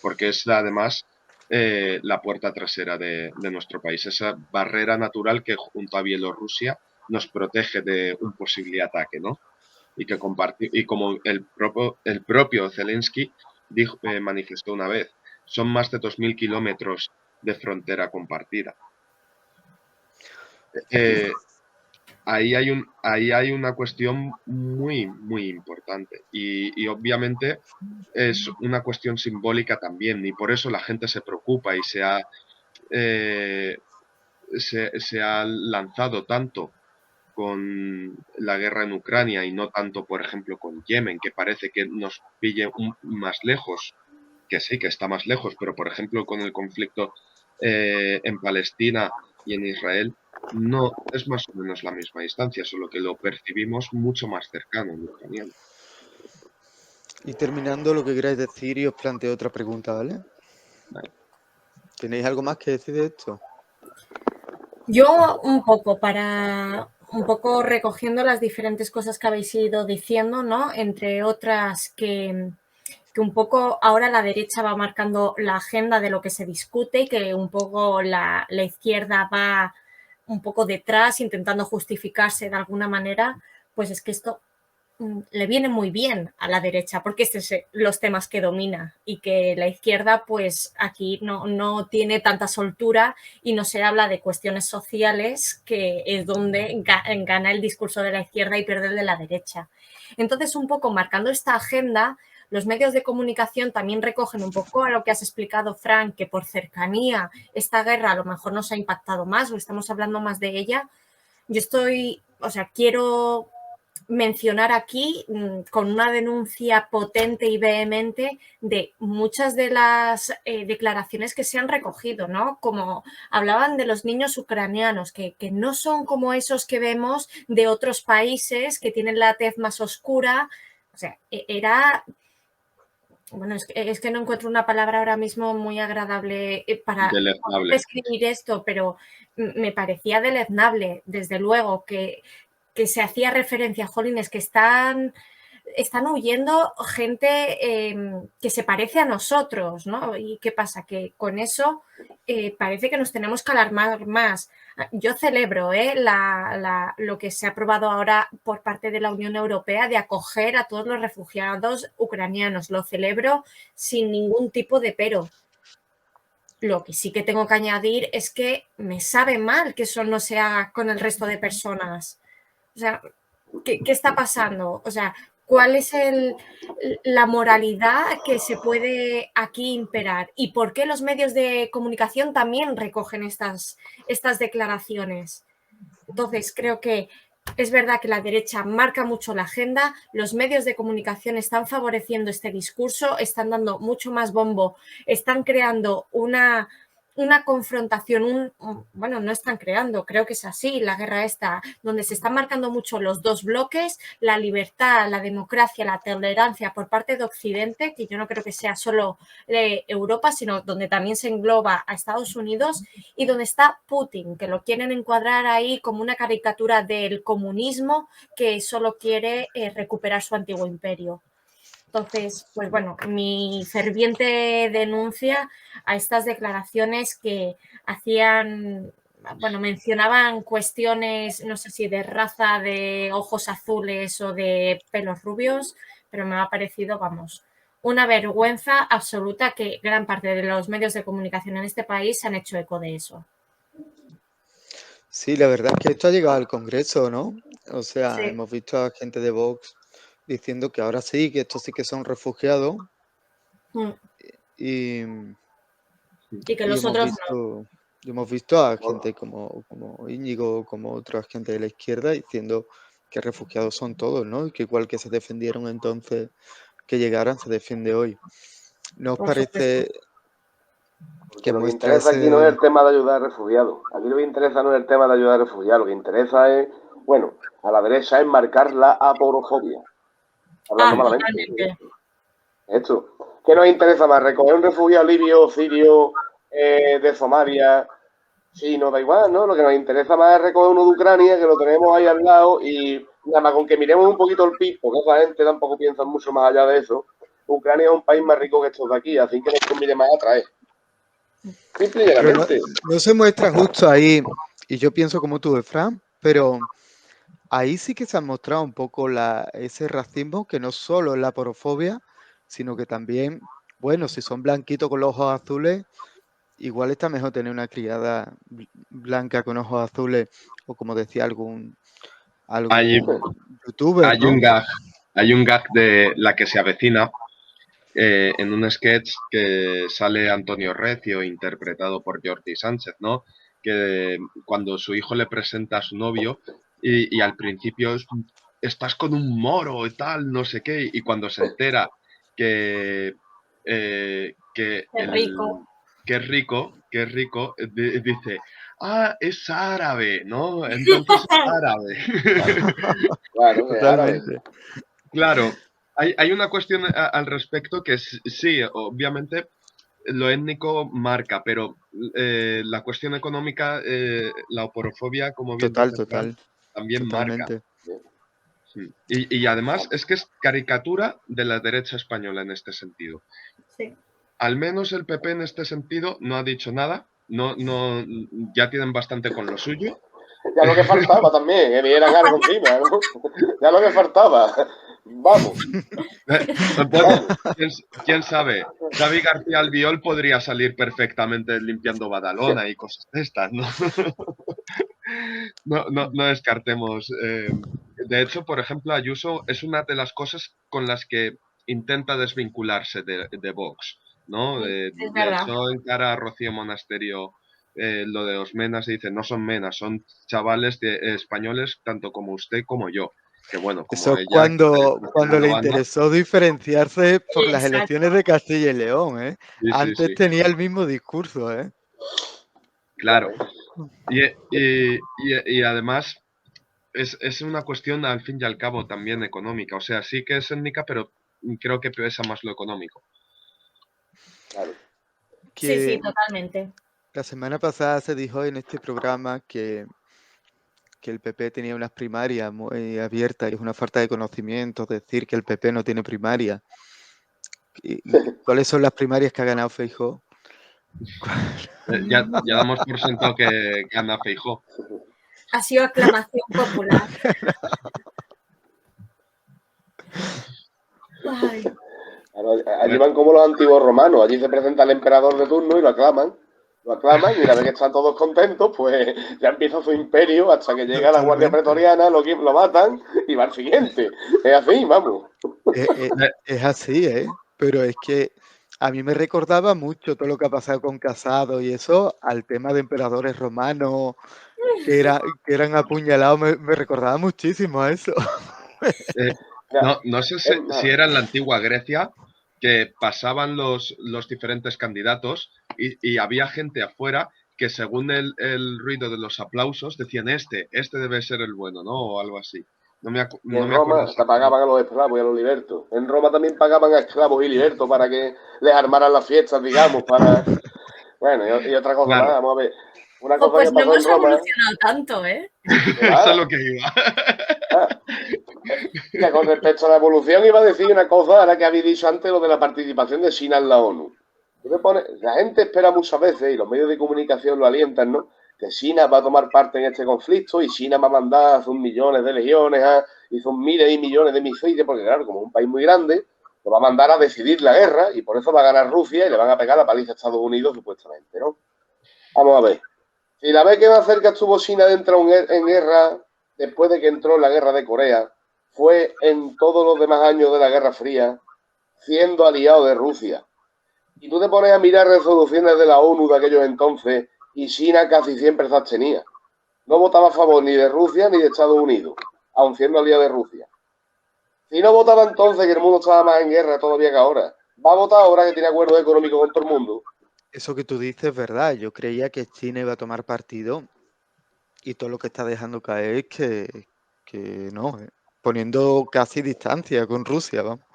porque es además la puerta trasera de nuestro país, esa barrera natural que junto a Bielorrusia nos protege de un posible ataque, ¿no? Y que y como el propio Zelensky manifestó una vez, son más de 2.000 kilómetros de frontera compartida. Ahí hay una cuestión muy, muy importante y obviamente es una cuestión simbólica también y por eso la gente se preocupa y se ha lanzado tanto con la guerra en Ucrania y no tanto, por ejemplo, con Yemen, que parece que nos pille más lejos, que sí, que está más lejos, pero por ejemplo con el conflicto en Palestina y en Israel, no es más o menos la misma distancia, solo que lo percibimos mucho más cercano en ucraniano. Y terminando lo que queráis decir y os planteo otra pregunta, ¿vale? Vale. ¿Tenéis algo más que decir de esto? Yo un poco recogiendo las diferentes cosas que habéis ido diciendo, ¿no? Entre otras que un poco ahora la derecha va marcando la agenda de lo que se discute y que un poco la izquierda va un poco detrás intentando justificarse de alguna manera, pues es que esto le viene muy bien a la derecha porque estos son los temas que domina y que la izquierda pues aquí no tiene tanta soltura y no se habla de cuestiones sociales, que es donde gana el discurso de la izquierda y pierde el de la derecha. Entonces, un poco marcando esta agenda, los medios de comunicación también recogen un poco a lo que has explicado, Fran, que por cercanía esta guerra a lo mejor nos ha impactado más o estamos hablando más de ella. Yo quiero mencionar aquí con una denuncia potente y vehemente de muchas de las declaraciones que se han recogido, ¿no? Como hablaban de los niños ucranianos, que no son como esos que vemos de otros países que tienen la tez más oscura. O sea, era... Bueno, es que no encuentro una palabra ahora mismo muy agradable para describir esto, pero me parecía deleznable, desde luego, que se hacía referencia, jolines, que están huyendo gente que se parece a nosotros, ¿no? ¿Y qué pasa? Que con eso parece que nos tenemos que alarmar más. Yo celebro lo que se ha aprobado ahora por parte de la Unión Europea de acoger a todos los refugiados ucranianos. Lo celebro sin ningún tipo de pero. Lo que sí que tengo que añadir es que me sabe mal que eso no se haga con el resto de personas. O sea, ¿qué está pasando? O sea, ¿cuál es la moralidad que se puede aquí imperar? ¿Y por qué los medios de comunicación también recogen estas declaraciones? Entonces, creo que es verdad que la derecha marca mucho la agenda, los medios de comunicación están favoreciendo este discurso, están dando mucho más bombo, están creando una confrontación, bueno, no están creando, creo que es así, la guerra esta, donde se están marcando mucho los dos bloques, la libertad, la democracia, la tolerancia por parte de Occidente, que yo no creo que sea solo Europa, sino donde también se engloba a Estados Unidos, y donde está Putin, que lo quieren encuadrar ahí como una caricatura del comunismo que solo quiere recuperar su antiguo imperio. Entonces, pues bueno, mi ferviente denuncia a estas declaraciones que hacían, bueno, mencionaban cuestiones, no sé si de raza, de ojos azules o de pelos rubios, pero me ha parecido, vamos, una vergüenza absoluta que gran parte de los medios de comunicación en este país se han hecho eco de eso. Sí, la verdad es que esto ha llegado al Congreso, ¿no? O sea, Sí. Hemos visto a gente de Vox diciendo que ahora sí, que estos sí que son refugiados. Y que los otros no. Hemos visto a gente como Íñigo, como otra gente de la izquierda diciendo que refugiados son todos, ¿no? Y que igual que se defendieron entonces que llegaran, se defiende hoy. ¿No os parece que lo que interesa aquí no es el tema de ayudar a refugiados? Aquí lo que interesa no es el tema de ayudar a refugiados, lo que interesa es, bueno, a la derecha es marcar la aporofobia. Hablando malamente. Esto. ¿Qué nos interesa más? ¿Recoger un refugiado libio, sirio, de Somalia? Sí, no da igual, ¿no? Lo que nos interesa más es recoger uno de Ucrania, que lo tenemos ahí al lado, y nada más con que miremos un poquito el PIB, porque esa gente tampoco piensa mucho más allá de eso. Ucrania es un país más rico que estos de aquí, así que nos conviene más atraer. Simple y llanamente. No se muestra justo ahí, y yo pienso como tú, Efraín, pero ahí sí que se ha mostrado un poco ese racismo, que no solo es la aporofobia, sino que también, bueno, si son blanquitos con los ojos azules, igual está mejor tener una criada blanca con ojos azules, o como decía algún youtuber, hay, ¿no? Hay un gag de La que se avecina, en un sketch que sale Antonio Recio, interpretado por Jordi Sánchez, ¿no? Que cuando su hijo le presenta a su novio y al principio estás con un moro y tal, no sé qué, y cuando se entera que es rico, dice, es árabe, ¿no? Entonces es árabe. Claro, es árabe. Claro, hay una cuestión al respecto que sí, obviamente lo étnico marca, pero la cuestión económica, la oporofobia, como bien dice Fran, también totalmente. marca. Sí. Y además es que es caricatura de la derecha española en este sentido. Sí. Al menos el PP en este sentido no ha dicho nada, no, ya tienen bastante con lo suyo. Ya lo que faltaba también, que vieran algo encima, ¿no? Ya lo que faltaba. Vamos. Bueno, ¿quién sabe? David García Albiol podría salir perfectamente limpiando Badalona y cosas de estas, ¿no? No descartemos. De hecho, por ejemplo, Ayuso es una de las cosas con las que intenta desvincularse de Vox, ¿no? Es De verdad. hecho, encara a Rocío Monasterio lo de los menas y dice, no son menas, son chavales españoles tanto como usted como yo. Que bueno, Eso como es ella cuando le banda, interesó diferenciarse por las Exacto. elecciones de Castilla y León, ¿eh? sí, sí, Antes sí, tenía el mismo discurso, ¿eh? claro. Y además es una cuestión al fin y al cabo también económica. O sea, sí que es étnica, pero creo que pesa más lo económico. Claro. Sí, sí, Que totalmente. la semana pasada se dijo en este programa que el PP tenía unas primarias muy abiertas y es una falta de conocimiento decir que el PP no tiene primaria. ¿Cuáles son las primarias que ha ganado Feijóo? Ya damos por sentado que gana Feijóo. Ha sido aclamación popular. Ay, Claro, allí Bueno, van como los antiguos romanos, allí se presenta el emperador de turno y lo aclaman y una vez que están todos contentos, pues ya empieza su imperio hasta que llega la Guardia Totalmente. Pretoriana, lo matan y va al siguiente. Es así, vamos. Es así, ¿eh? Pero es que a mí me recordaba mucho todo lo que ha pasado con Casado y eso al tema de emperadores romanos que eran apuñalados, me recordaba muchísimo a eso. eh, Ya, no sé es si más, era en la antigua Grecia que pasaban los diferentes candidatos y había gente afuera que según el ruido de los aplausos decían este debe ser el bueno, ¿no? O algo así. y No en me acuerdo Roma se pagaban exactamente. a los esclavos y a los libertos. En Roma también pagaban a esclavos y libertos para que les armaran las fiestas, digamos, para... Bueno, y otra cosa más, Claro, vamos a ver. Una jo, cosa pues que no pasó en hemos Roma, evolucionado tanto, ¿eh? que eso es va, lo que iba. ah, mira, con respecto a la evolución, iba a decir una cosa, ahora que habéis dicho antes, lo de la participación de China en la ONU. La gente espera muchas veces, y los medios de comunicación lo alientan, ¿no? Que China va a tomar parte en este conflicto y China va a mandar a sus millones de legiones y sus miles y millones de misiles, porque claro, como es un país muy grande, lo va a mandar a decidir la guerra y por eso va a ganar Rusia y le van a pegar la paliza a Estados Unidos, supuestamente, ¿no? Vamos a ver. Si la vez que más cerca estuvo China de entrar en guerra, después de que entró en la guerra de Corea, fue en todos los demás años de la Guerra Fría, siendo aliado de Rusia. Y tú te pones a mirar resoluciones de la ONU de aquellos entonces, y China casi siempre se abstenía. No votaba a favor ni de Rusia ni de Estados Unidos, aun siendo aliado de Rusia. Si no votaba entonces que el mundo estaba más en guerra todavía que ahora, va a votar ahora que tiene acuerdos económicos con todo el mundo. Eso que tú dices es verdad. Yo creía que China iba a tomar partido y todo lo que está dejando caer es que no, poniendo casi distancia con Rusia, vamos.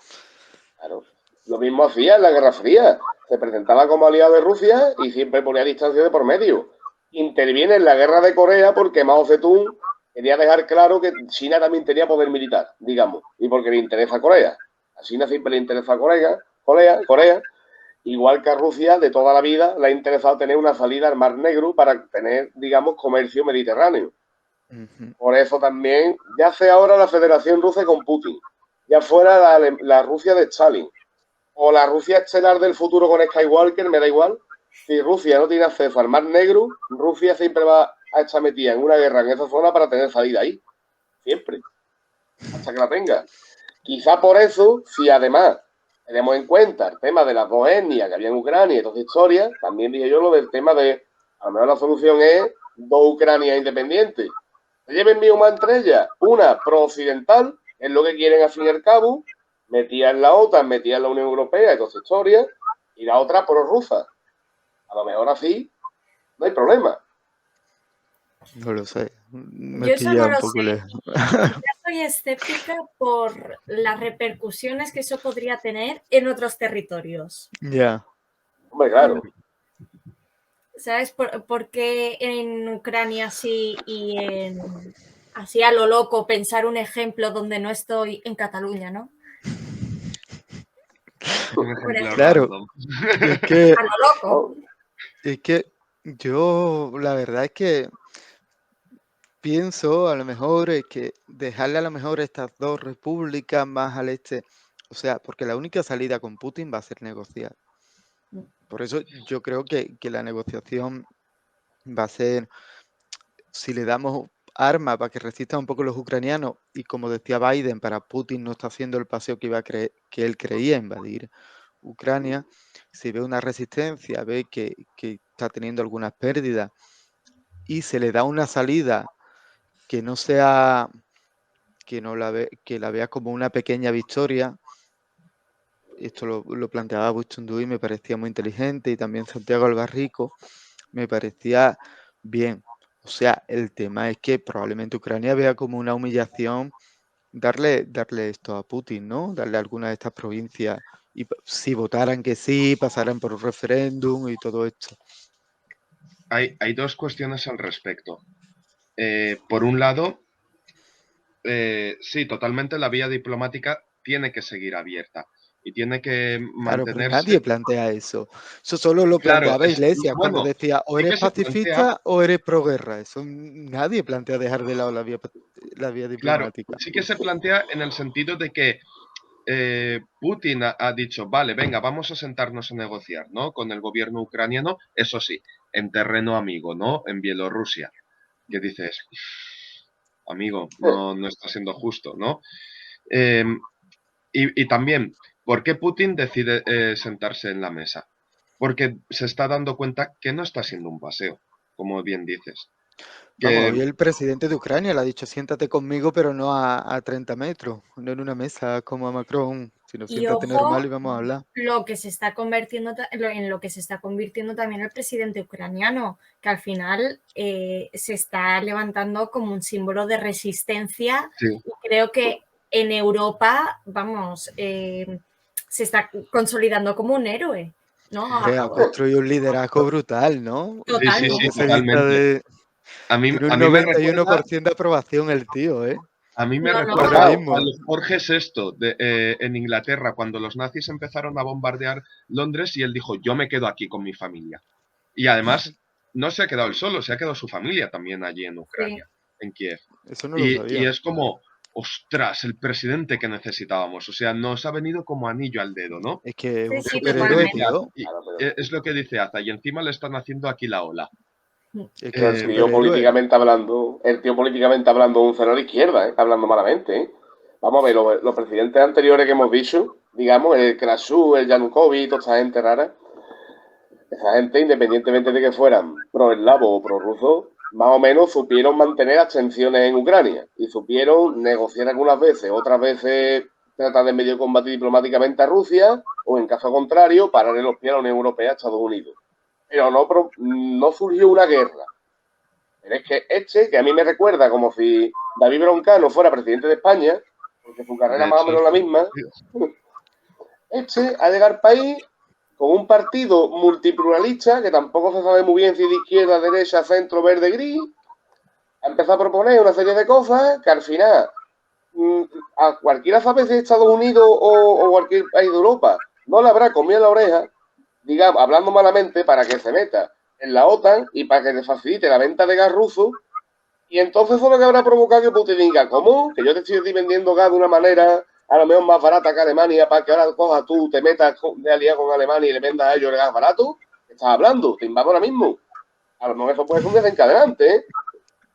Claro. Lo mismo hacía en la Guerra Fría. Se presentaba como aliado de Rusia y siempre ponía distancia de por medio. Interviene en la Guerra de Corea porque Mao Zedong quería dejar claro que China también tenía poder militar, digamos, y porque le interesa a Corea. A China siempre le interesa a Corea, igual que a Rusia de toda la vida le ha interesado tener una salida al Mar Negro para tener, digamos, comercio mediterráneo. Ujú. Por eso también, ya sea ahora la Federación Rusa con Putin, ya fuera la Rusia de Stalin, o la Rusia estelar del futuro con Skywalker, me da igual. Si Rusia no tiene acceso al Mar Negro, Rusia siempre va a estar metida en una guerra en esa zona para tener salida ahí. Siempre. Hasta que la tenga. Quizá por eso, si además tenemos en cuenta el tema de las dos etnias que había en Ucrania y toda esa historia, también dije yo lo del tema de, a lo mejor la solución es dos Ucranias independientes. Se lleven bien más entre ellas. Una pro-occidental, es lo que quieren al fin y al cabo, metida en la OTAN, metida en la Unión Europea y toda esa historia, y la otra pro-rusa. A lo mejor así no hay problema. No lo sé. Me Yo eso no pilla un lo poco sé. lejos. Yo soy escéptica por las repercusiones que eso podría tener en otros territorios. Ya. Hombre, claro. ¿Sabes por qué en Ucrania sí y así a lo loco pensar un ejemplo donde no estoy en Cataluña, ¿no? Un Por ejemplo ejemplo, Claro, random. es que, a lo loco. Oh, es que yo la verdad es que pienso a lo mejor que dejarle a lo mejor estas dos repúblicas más al este, o sea, porque la única salida con Putin va a ser negociar. Por eso yo creo que la negociación va a ser, si le damos arma para que resistan un poco los ucranianos y, como decía Biden, para Putin no está haciendo el paseo que él creía invadir Ucrania, si ve una resistencia, ve que está teniendo algunas pérdidas y se le da una salida que no sea, que la vea como una pequeña victoria. Esto lo planteaba Buchundú y me parecía muy inteligente, y también Santiago Albarrico me parecía bien. O sea, el tema es que probablemente Ucrania vea como una humillación darle esto a Putin, ¿no? Darle alguna de estas provincias, y si votaran que sí, pasaran por un referéndum y todo esto. Hay dos cuestiones al respecto. Por un lado, sí, totalmente la vía diplomática tiene que seguir abierta y tiene que Claro, pero mantenerse. nadie plantea eso. Eso solo lo Claro, planteaba Iglesias cuando bueno, decía o sí eres que se plantea, pacifista o eres proguerra. Eso nadie plantea dejar de lado la vía claro, diplomática. sí que se plantea en el sentido de que Putin ha dicho, vale, venga, vamos a sentarnos a negociar, ¿no? Con el gobierno ucraniano, eso sí, en terreno amigo, ¿no? En Bielorrusia. Que dices, amigo, no está siendo justo, ¿no? Eh, y también, ¿por qué Putin decide sentarse en la mesa? Porque se está dando cuenta que no está siendo un paseo, como bien dices. Vamos, Que, hoy el presidente de Ucrania le ha dicho siéntate conmigo, pero no a 30 metros, no en una mesa como a Macron, sino Y siéntate normal ojo, y vamos a hablar. lo que se está convirtiendo en lo que se está convirtiendo también el presidente ucraniano, que al final se está levantando como un símbolo de resistencia, sí, y creo que en Europa, vamos, se está consolidando como un héroe, ¿no? Hombre, ha construido un liderazgo brutal, ¿no? Un sí, tío sí, que Totalmente. se dista totalmente. de... Tiene A un mí me recuerda 91% de aprobación el tío, ¿eh? A mí me No, no, Ahora recuerda mismo. al Jorge VI en Inglaterra, cuando los nazis empezaron a bombardear Londres y él dijo, yo me quedo aquí con mi familia. Y además, no se ha quedado él solo, se ha quedado su familia también allí en sí. Ucrania, en Kiev. Eso no lo Y sabía. es como, ostras, el presidente que necesitábamos. O sea, nos ha venido como anillo al dedo, ¿no? Es que es Sí, un sí, Es lo que superhéroe, dice totalmente. Aza, tío. y Claro, pero es lo que dice Aza, y encima le están haciendo aquí la ola. Es que es un el Eh, tío superhéroe. políticamente hablando, un cero a la izquierda, ¿eh? Hablando malamente, ¿eh? Vamos a ver, los presidentes anteriores que hemos dicho, digamos, el Krasú, el Yanukovych, toda esa gente rara, esa gente, independientemente de que fueran pro-eslavo o pro-ruso, más o menos supieron mantener las tensiones en Ucrania y supieron negociar algunas veces, otras veces tratar de medio combatir diplomáticamente a Rusia o, en caso contrario, pararle los pies a la Unión Europea, a Estados Unidos. Pero no surgió una guerra. Pero es que que a mí me recuerda como si David Broncano fuera presidente de España, porque su carrera de más o hecho, menos la misma, ha llegado al país con un partido multipluralista que tampoco se sabe muy bien si de izquierda, derecha, centro, verde, gris. Ha empezado a proponer una serie de cosas que al final a cualquiera sabe si Estados Unidos o cualquier país de Europa no le habrá comido la oreja, digamos, hablando malamente, para que se meta en la OTAN y para que le facilite la venta de gas ruso. Y entonces eso es lo que habrá provocado que Putin diga, ¿cómo? Que yo te estoy vendiendo gas de una manera a lo mejor más barata que Alemania para que ahora cojas tú, te metas de aliado con Alemania y le vendas a ellos el gas barato. ¿Qué estás hablando? Te invado ahora mismo. A lo mejor eso puede ser un desencadenante, ¿eh?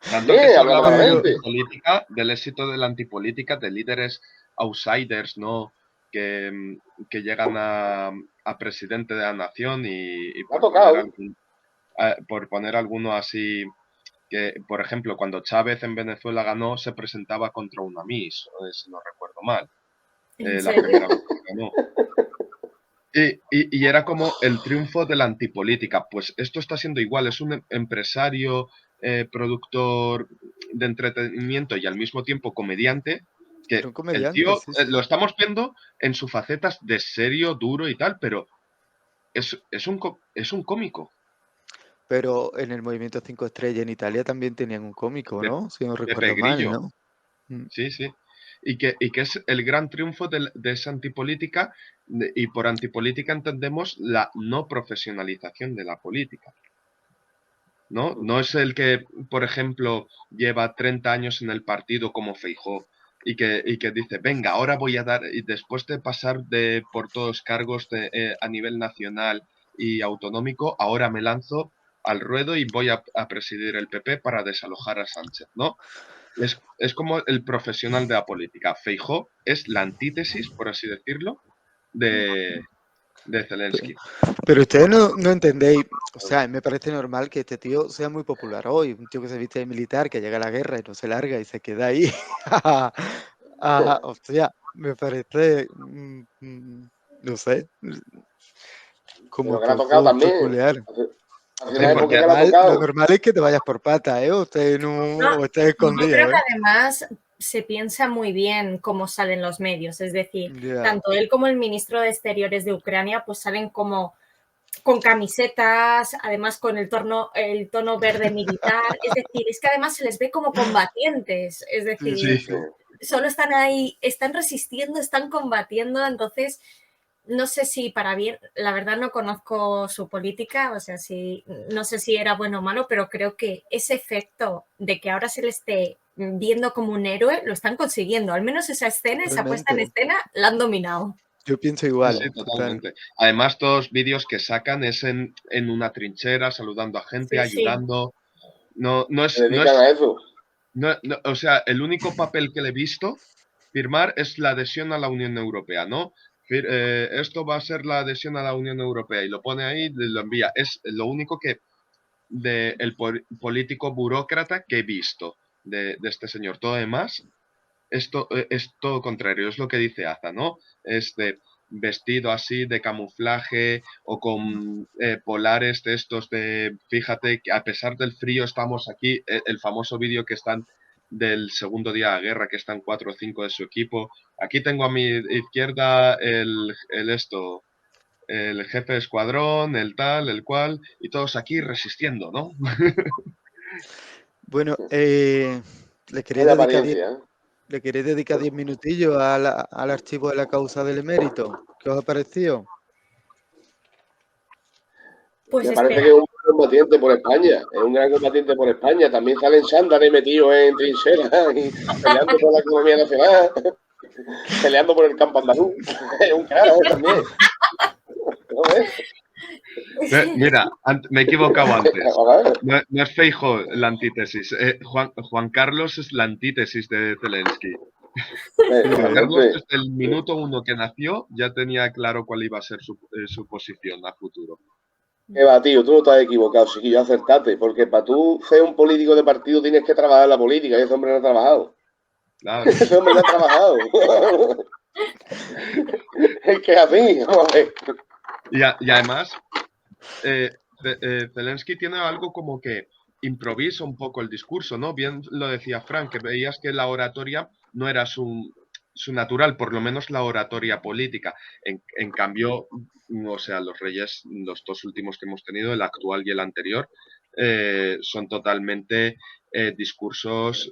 tanto que Bien, se hablando hablaba de la malamente. antipolítica, del éxito de la antipolítica, de líderes outsiders, ¿no? Que llegan a presidente de la nación y Me ha tocado. por poner alguno así, que por ejemplo, cuando Chávez en Venezuela ganó, se presentaba contra una Miss, si no recuerdo mal, ¿En la serio? primera vez que ganó. Y era como el triunfo de la antipolítica. Pues esto está siendo igual, es un empresario, productor de entretenimiento y al mismo tiempo comediante, Era que un el comediante, tío sí, sí. lo estamos viendo en sus facetas de serio, duro y tal, pero es un cómico Pero en el Movimiento 5 Estrellas en Italia también tenían un cómico, de ¿no? Si no Pepe recuerdo mal, Grillo. ¿no? Mm. Sí, sí. Y que es el gran triunfo de esa antipolítica, y por antipolítica entendemos la no profesionalización de la política. ¿No? No es el que, por ejemplo, lleva 30 años en el partido como Feijó y que dice, venga, ahora voy a dar, y después de pasar por todos los cargos a nivel nacional y autonómico, ahora me lanzo al ruedo y voy a presidir el PP para desalojar a Sánchez, ¿no? Es como el profesional de la política. Feijóo es la antítesis, por así decirlo, de Zelensky. Pero ustedes no entendéis, o sea, me parece normal que este tío sea muy popular hoy, un tío que se viste de militar, que llega a la guerra y no se larga y se queda ahí. O sea, me parece, no sé, como Pero que le ha tocado poco también. peculiar. Hace una época porque que le ha Lo tocado. normal es que te vayas por pata, ¿eh? O estés, No, o estés yo escondido, creo que ¿eh? además se piensa muy bien cómo salen los medios, es decir, Ya. tanto él como el ministro de Exteriores de Ucrania pues salen como con camisetas, además con el tono verde militar, es decir, es que además se les ve como combatientes, es Sí, decir, sí, sí. solo están ahí, están resistiendo, están combatiendo, entonces no sé si para bien, la verdad no conozco su política, o sea, no sé si era bueno o malo, pero creo que ese efecto de que ahora se le esté viendo como un héroe lo están consiguiendo, al menos esa escena, esa puesta en Totalmente. escena, la han dominado. Yo pienso Sí, igual, sí, total. totalmente. Además, todos los vídeos que sacan es en una trinchera, saludando a gente, Sí, sí. ayudando. No Se es, dedican a eso. o sea, el único papel que le he visto firmar es la adhesión a la Unión Europea, ¿no? Esto va a ser la adhesión a la Unión Europea y lo pone ahí, lo envía. Es lo único que el político burócrata que he visto de este señor. Todo demás es todo contrario, es lo que dice Aza, ¿no? Vestido así de camuflaje o con polares de estos de, fíjate que a pesar del frío estamos aquí, el famoso vídeo que están del segundo día de la guerra, que están 4 o 5 de su equipo. Aquí tengo a mi izquierda el jefe de escuadrón, el tal, el cual, y todos aquí resistiendo, ¿no? Bueno, ¿le queréis Vaya dedicar apariencia, ¿eh? 10 minutillos al archivo de la causa del emérito? ¿Qué os ha parecido? Pues Me parece que espera, es un gran combatiente por España. Es un gran combatiente por España. También salen sándares metidos en trincheras y peleando por la economía nacional, peleando por el campo andaluz. Es un crack también. ¿No ves? Mira, me he equivocado antes. No es Feijóo la antítesis. Juan Carlos es la antítesis de Zelensky. Juan Carlos, desde el minuto 1 que nació, ya tenía claro cuál iba a ser su posición a futuro. Qué va, tío, tú no te has equivocado, chiquillo, acertate, porque para tú ser un político de partido tienes que trabajar en la política, y ese hombre no ha trabajado. Claro. Ese hombre no ha trabajado. Es que es así, joder. Y además, Zelensky tiene algo como que improvisa un poco el discurso, ¿no? Bien lo decía Frank, que veías que la oratoria no era su natural, por lo menos la oratoria política. En cambio, o sea, los reyes, los dos últimos que hemos tenido, el actual y el anterior, son totalmente discursos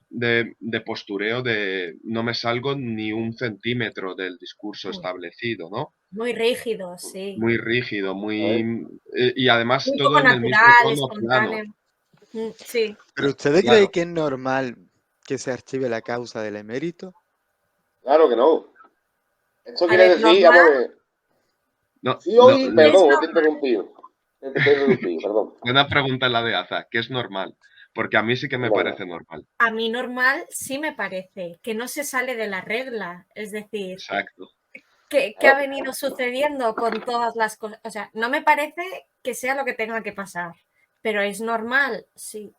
de postureo, de no me salgo ni un centímetro del discurso establecido, ¿no? muy rígido, sí. Muy rígido, y además Muy todo poco en el mismo natural, tono plano. espontáneo. Sí. ¿Pero ustedes Claro. creen que es normal que se archive la causa del emérito? Claro que no. Esto A quiere ver, decir, vamos a normal, ver. No, Sí, hoy, es perdón, te he normal. interrumpido. Te he interrumpido, perdón. buena pregunta la de Aza, que es normal, porque a mí sí que me parece normal. A mí normal sí me parece, que no se sale de la regla, es decir, Exacto. ¿qué ha venido sucediendo con todas las cosas? O sea, no me parece que sea lo que tenga que pasar, pero es normal, sí.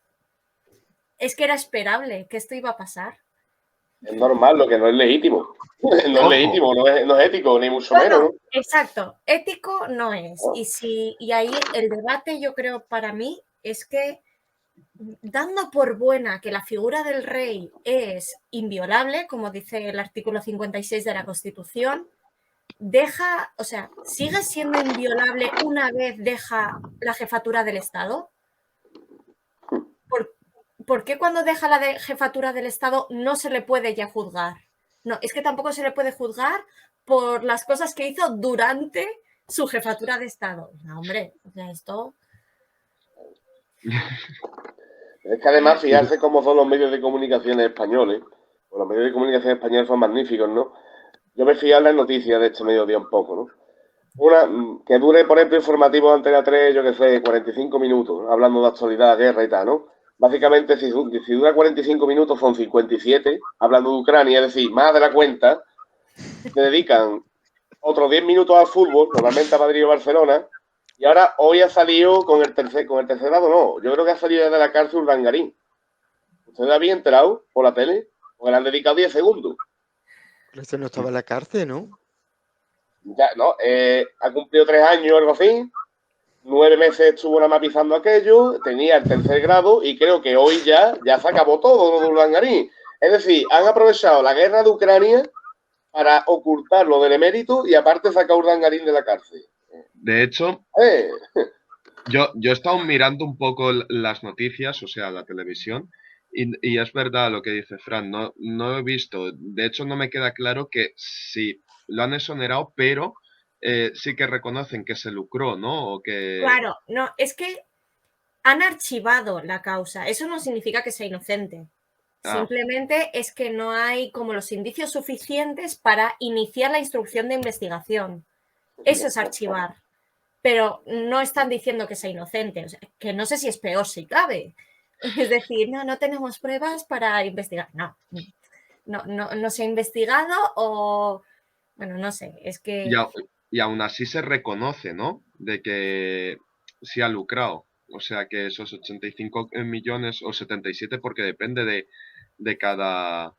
Es que era esperable que esto iba a pasar. Es normal, lo que no es legítimo. No es Ojo. legítimo, no es ético, ni mucho menos, ¿no? Exacto, ético no es. Y ahí el debate, yo creo, para mí, es que dando por buena que la figura del rey es inviolable, como dice el artículo 56 de la Constitución, sigue siendo inviolable una vez deja la jefatura del Estado. ¿Por qué cuando deja la jefatura del Estado no se le puede ya juzgar? No, es que tampoco se le puede juzgar por las cosas que hizo durante su jefatura de Estado. No, hombre, esto... Es que además, fijarse cómo son los medios de comunicación españoles. Pues los medios de comunicación españoles son magníficos, ¿no? Yo me fijé en las noticias de este mediodía un poco, ¿no? Que dure, por ejemplo, informativo de Antena 3, yo que sé, 45 minutos, hablando de actualidad, guerra y tal, ¿no? Básicamente, si dura 45 minutos, son 57, hablando de Ucrania, es decir, más de la cuenta, le dedican otros 10 minutos al fútbol, normalmente a Madrid o Barcelona, y ahora hoy ha salido con el tercer lado, no, yo creo que ha salido de la cárcel Urdangarín. ¿Usted había enterado por la tele? Porque le han dedicado 10 segundos. Pero ese no estaba en la cárcel, ¿no? Ya, no, ha cumplido 3 años o algo así. 9 meses estuvo nada más pisando aquello, tenía el tercer grado y creo que hoy ya se acabó todo lo de Urdangarín. Es decir, han aprovechado la guerra de Ucrania para ocultar lo del emérito y aparte sacar a Urdangarín de la cárcel. De hecho, yo he estado mirando un poco las noticias, o sea, la televisión, y es verdad lo que dice Fran, no he visto, de hecho no me queda claro que sí, lo han exonerado, pero sí que reconocen que se lucró, ¿no? O que... Claro, no, es que han archivado la causa. Eso no significa que sea inocente. Simplemente es que no hay como los indicios suficientes para iniciar la instrucción de investigación. Eso es archivar. Pero no están diciendo que sea inocente. O sea, que no sé si es peor si cabe. Es decir, no tenemos pruebas para investigar. No se ha investigado o... Bueno, no sé, es que... Y aún así se reconoce, ¿no? De que sí ha lucrado. O sea que esos 85 millones o 77, porque depende de cada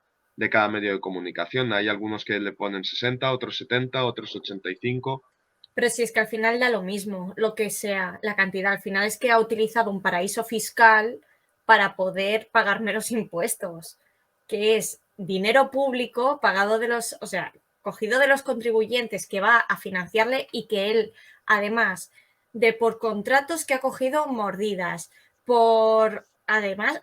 medio de comunicación. Hay algunos que le ponen 60, otros 70, otros 85. Pero si es que al final da lo mismo, lo que sea la cantidad. Al final es que ha utilizado un paraíso fiscal para poder pagar menos impuestos, que es dinero público pagado de los, o sea, cogido de los contribuyentes que va a financiarle y que él, además de por contratos que ha cogido mordidas, por además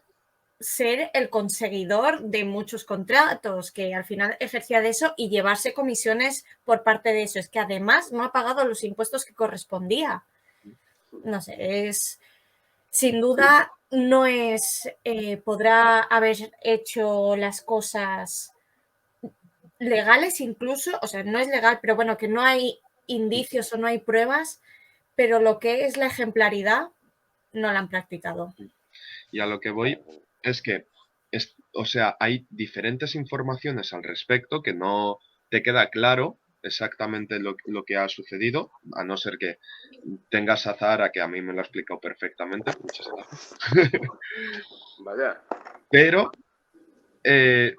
ser el conseguidor de muchos contratos, que al final ejercía de eso y llevarse comisiones por parte de eso. Es que además no ha pagado los impuestos que correspondía. No sé, es sin duda no es, podrá haber hecho las cosas legales incluso, o sea, no es legal, pero bueno, que no hay indicios o no hay pruebas, pero lo que es la ejemplaridad no la han practicado. Y a lo que voy es que, o sea, hay diferentes informaciones al respecto que no te queda claro exactamente lo que ha sucedido, a no ser que tengas a Zahara, que a mí me lo ha explicado perfectamente. Muchas gracias. Vaya. Pero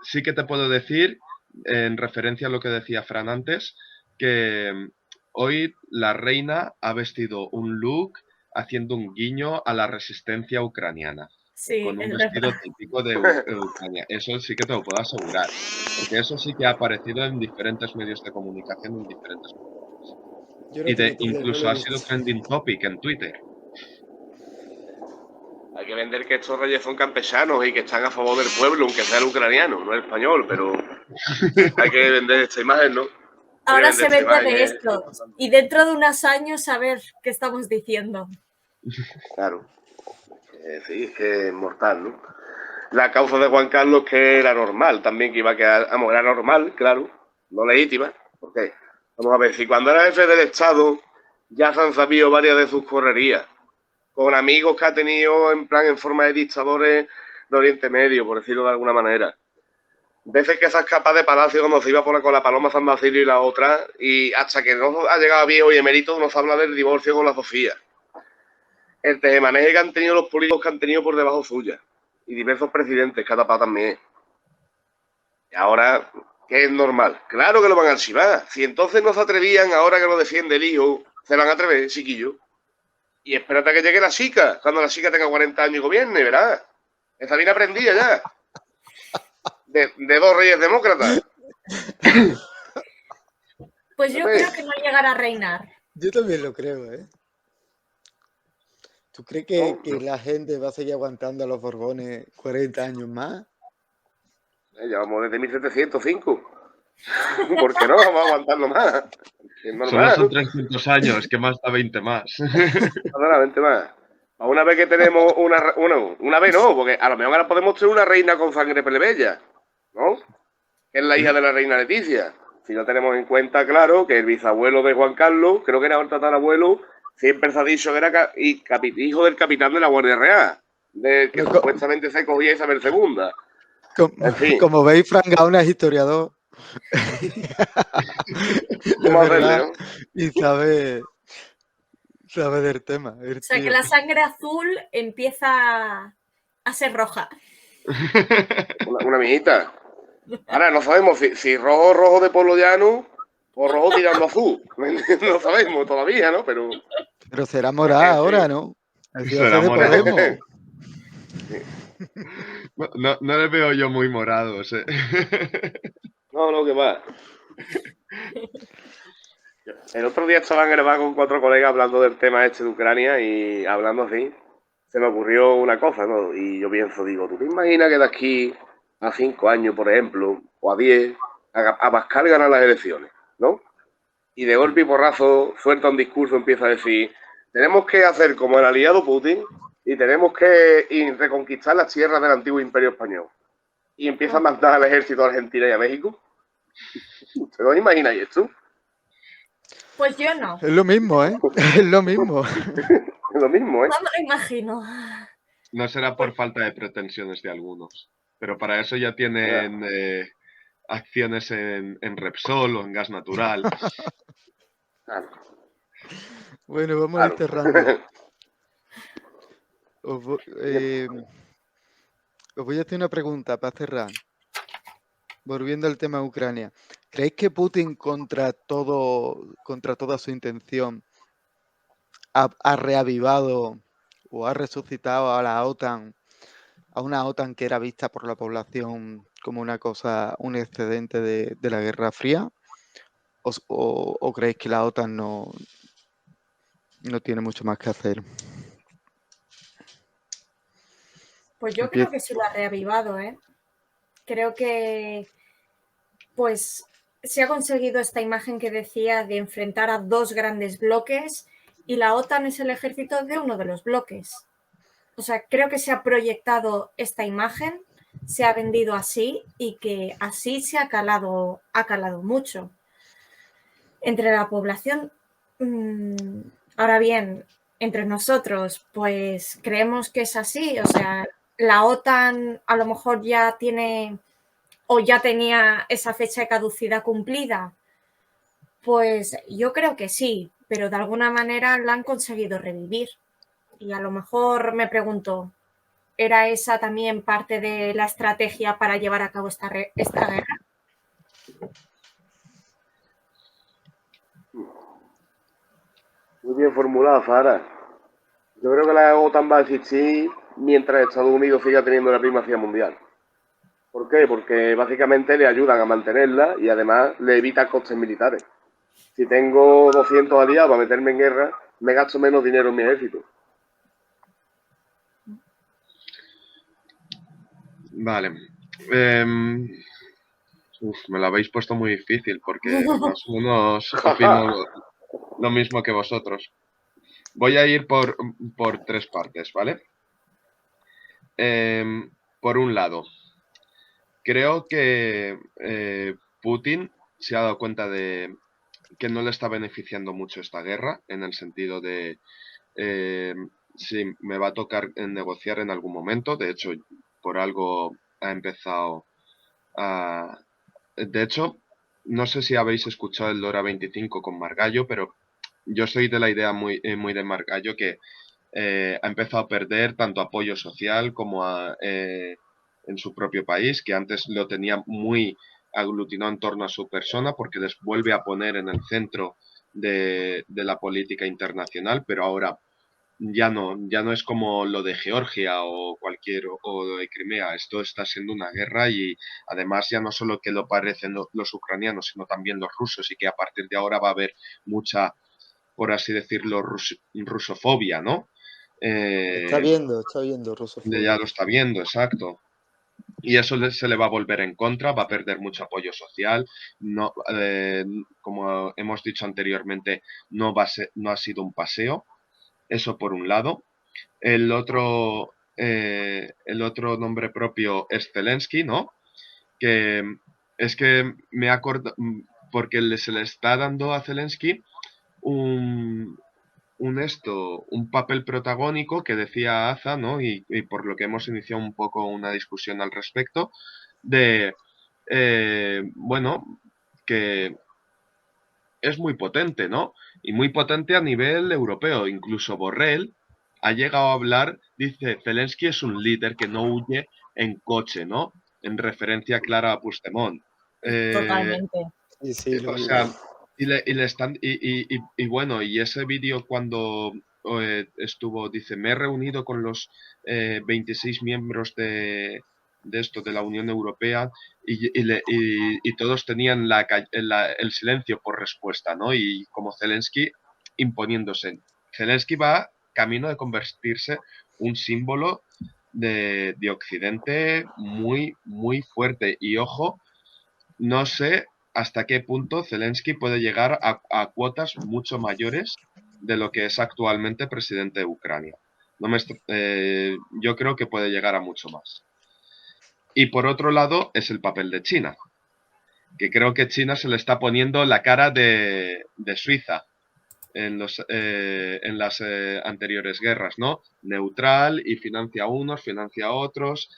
sí que te puedo decir, en referencia a lo que decía Fran antes, que hoy la reina ha vestido un look haciendo un guiño a la resistencia ucraniana. Sí, con un es vestido verdad. típico de Ucrania. Eso sí que te lo puedo asegurar. Porque eso sí que ha aparecido en diferentes medios de comunicación, en diferentes países. Yo no Y te mentiré, no incluso lo he ha visto. sido trending topic en Twitter. Hay que vender que estos reyes son campesanos y que están a favor del pueblo, aunque sea el ucraniano, no el español, pero hay que vender esta imagen, ¿no? Ahora se vende de esto y dentro de unos años a ver qué estamos diciendo. Claro. Sí, es que es mortal, ¿no? La causa de Juan Carlos que era normal, también que iba a quedar, vamos, era normal, claro, no legítima. ¿Por qué? Vamos a ver, si cuando era jefe del Estado ya se han sabido varias de sus correrías, con amigos que ha tenido en plan en forma de dictadores de Oriente Medio, por decirlo de alguna manera. Veces que se escapa de Palacio cuando se iba con la Paloma San Basilio y la otra, y hasta que no ha llegado a viejo y emérito nos habla del divorcio con la Sofía. El tejemaneje que han tenido los políticos que han tenido por debajo suya. Y diversos presidentes que ha tapado también. Y ahora, ¿qué es normal? Claro que lo van a archivar. Si entonces no se atrevían, ahora que lo defiende el hijo, se van a atrever, chiquillo. Y espérate a que llegue la chica, cuando la chica tenga 40 años y gobierne, verás. Está bien aprendida ya. De dos reyes demócratas. Pues yo creo que no llegará a reinar. Yo también lo creo, ¿eh? ¿Tú crees que la gente va a seguir aguantando a los Borbones 40 años más? Llevamos desde 1705. ¿Por qué no vamos aguantando más? Es normal. Solo son 300 años, que más da 20 más. Nada, 20 más. Una vez que tenemos una vez no, porque a lo mejor ahora podemos tener una reina con sangre plebeya, ¿no? Que es la hija de la reina Leticia. Si no tenemos en cuenta, claro, que el bisabuelo de Juan Carlos, creo que era el tatarabuelo, siempre se ha dicho que era hijo del capitán de la Guardia Real, del que supuestamente se cogía Isabel II. En fin. Como veis, Fran Gaona es historiador. De verdad, ¿no? Y sabe del tema. O sea, que la sangre azul empieza a ser roja. Una amiguita. Ahora, no sabemos si rojo de polo llano o rojo tirando azul. No sabemos todavía, ¿no? Pero será morada ahora, ¿no? Así será morado. No le veo yo muy morados, ¿eh? No, ¿qué más? El otro día estaba en el bar con 4 colegas hablando del tema este de Ucrania y hablando así, se me ocurrió una cosa, ¿no? Y yo pienso, digo, ¿tú te imaginas que de aquí a 5 años, por ejemplo, o a 10, a Pascal gana las elecciones, ¿no? Y de golpe y porrazo suelta un discurso, empieza a decir, tenemos que hacer como el aliado Putin y tenemos que reconquistar las tierras del antiguo imperio español. Y empieza a mandar al ejército a Argentina y a México. ¿Se os imagináis esto? Pues yo no. Es lo mismo, ¿eh? Es lo mismo. Es lo mismo, ¿eh? No me lo imagino. No será por falta de pretensiones de algunos, pero para eso ya tienen acciones en Repsol o en gas natural. Claro. Bueno, vamos a ir cerrando. Os voy a hacer una pregunta para cerrar. Volviendo al tema de Ucrania. ¿Creéis que Putin, contra toda su intención, ha reavivado o ha resucitado a la OTAN, a una OTAN que era vista por la población como un excedente de la Guerra Fría? ¿O creéis que la OTAN no tiene mucho más que hacer? Pues yo creo que sí lo ha reavivado, ¿eh? Creo que pues se ha conseguido esta imagen que decía de enfrentar a 2 grandes bloques y la OTAN es el ejército de uno de los bloques. O sea, creo que se ha proyectado esta imagen, se ha vendido así y que así se ha calado mucho entre la población. Ahora bien, entre nosotros, pues creemos que es así. O sea, la OTAN a lo mejor ya tiene o ya tenía esa fecha de caducidad cumplida. Pues yo creo que sí, pero de alguna manera la han conseguido revivir. Y a lo mejor me pregunto, ¿era esa también parte de la estrategia para llevar a cabo esta guerra? Muy bien formulada, Sara. Yo creo que la OTAN va a existir mientras Estados Unidos siga teniendo la primacía mundial. ¿Por qué? Porque básicamente le ayudan a mantenerla y además le evitan costes militares. Si tengo 200 aliados para meterme en guerra, me gasto menos dinero en mi ejército. Vale. Me lo habéis puesto muy difícil porque más o menos opino lo mismo que vosotros. Voy a ir por 3 partes, ¿vale? Por un lado, creo que Putin se ha dado cuenta de que no le está beneficiando mucho esta guerra, en el sentido de sí, me va a tocar negociar en algún momento. De hecho, por algo ha empezado a... De hecho, no sé si habéis escuchado el Dora 25 con Margallo, pero yo soy de la idea muy de Margallo que ha empezado a perder tanto apoyo social como en su propio país, que antes lo tenía muy aglutinado en torno a su persona, porque les vuelve a poner en el centro de la política internacional, pero ahora ya no es como lo de Georgia o lo de Crimea. Esto está siendo una guerra y además ya no solo que lo parecen los ucranianos, sino también los rusos, y que a partir de ahora va a haber mucha, por así decirlo, rusofobia, ¿no? Está viendo rusofobia. Ya lo está viendo, exacto. Y eso se le va a volver en contra, va a perder mucho apoyo social. No, como hemos dicho anteriormente, no ha sido un paseo. Eso por un lado. El otro nombre propio es Zelensky, ¿no? Que es que porque se le está dando a Zelensky un papel protagónico que decía Aza, ¿no? Y por lo que hemos iniciado un poco una discusión al respecto, de, bueno, que es muy potente, ¿no? Y muy potente a nivel europeo. Incluso Borrell ha llegado a hablar, dice, Zelensky es un líder que no huye en coche, ¿no? En referencia clara a Puigdemont. Totalmente. Sí, lo O vi. sea, le están, y bueno, y ese vídeo cuando estuvo, dice, me he reunido con los 26 miembros de esto, de la Unión Europea, y todos tenían el silencio por respuesta, ¿no? Y como Zelensky imponiéndose. Zelensky va camino de convertirse un símbolo de Occidente muy, muy fuerte. Y ojo, no sé hasta qué punto Zelensky puede llegar a cuotas mucho mayores de lo que es actualmente presidente de Ucrania. Yo creo que puede llegar a mucho más. Y por otro lado es el papel de China, que creo que China se le está poniendo la cara de Suiza en las anteriores guerras, ¿no? Neutral y financia a unos, financia a otros,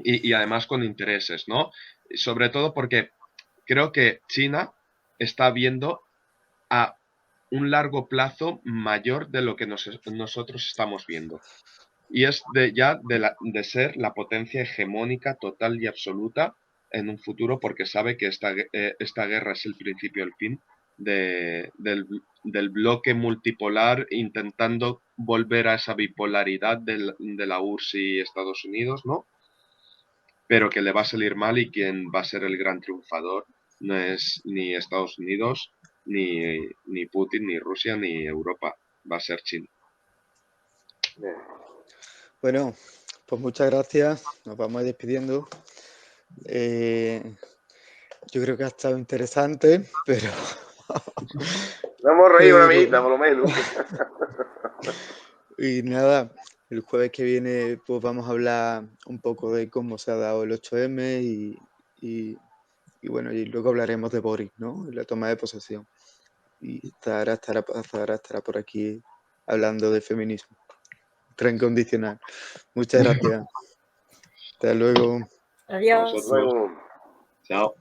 y además con intereses, ¿no? Sobre todo porque creo que China está viendo a un largo plazo mayor de lo que nosotros estamos viendo. Y es de ser la potencia hegemónica total y absoluta en un futuro, porque sabe que esta guerra es el principio y el fin del bloque multipolar, intentando volver a esa bipolaridad de la URSS y Estados Unidos, ¿no? Pero que le va a salir mal, y quien va a ser el gran triunfador no es ni Estados Unidos, ni Putin, ni Rusia, ni Europa. Va a ser China. Bueno, pues muchas gracias. Nos vamos a ir despidiendo. Yo creo que ha estado interesante, pero... Nos hemos reído una mitad, por lo menos. Y nada, el jueves que viene pues vamos a hablar un poco de cómo se ha dado el 8M y bueno, y luego hablaremos de Boris, ¿no? La toma de posesión. Y Zahara estará por aquí hablando de feminismo. Tren condicional. Muchas gracias. Hasta luego. Adiós. Nosotros. Chao.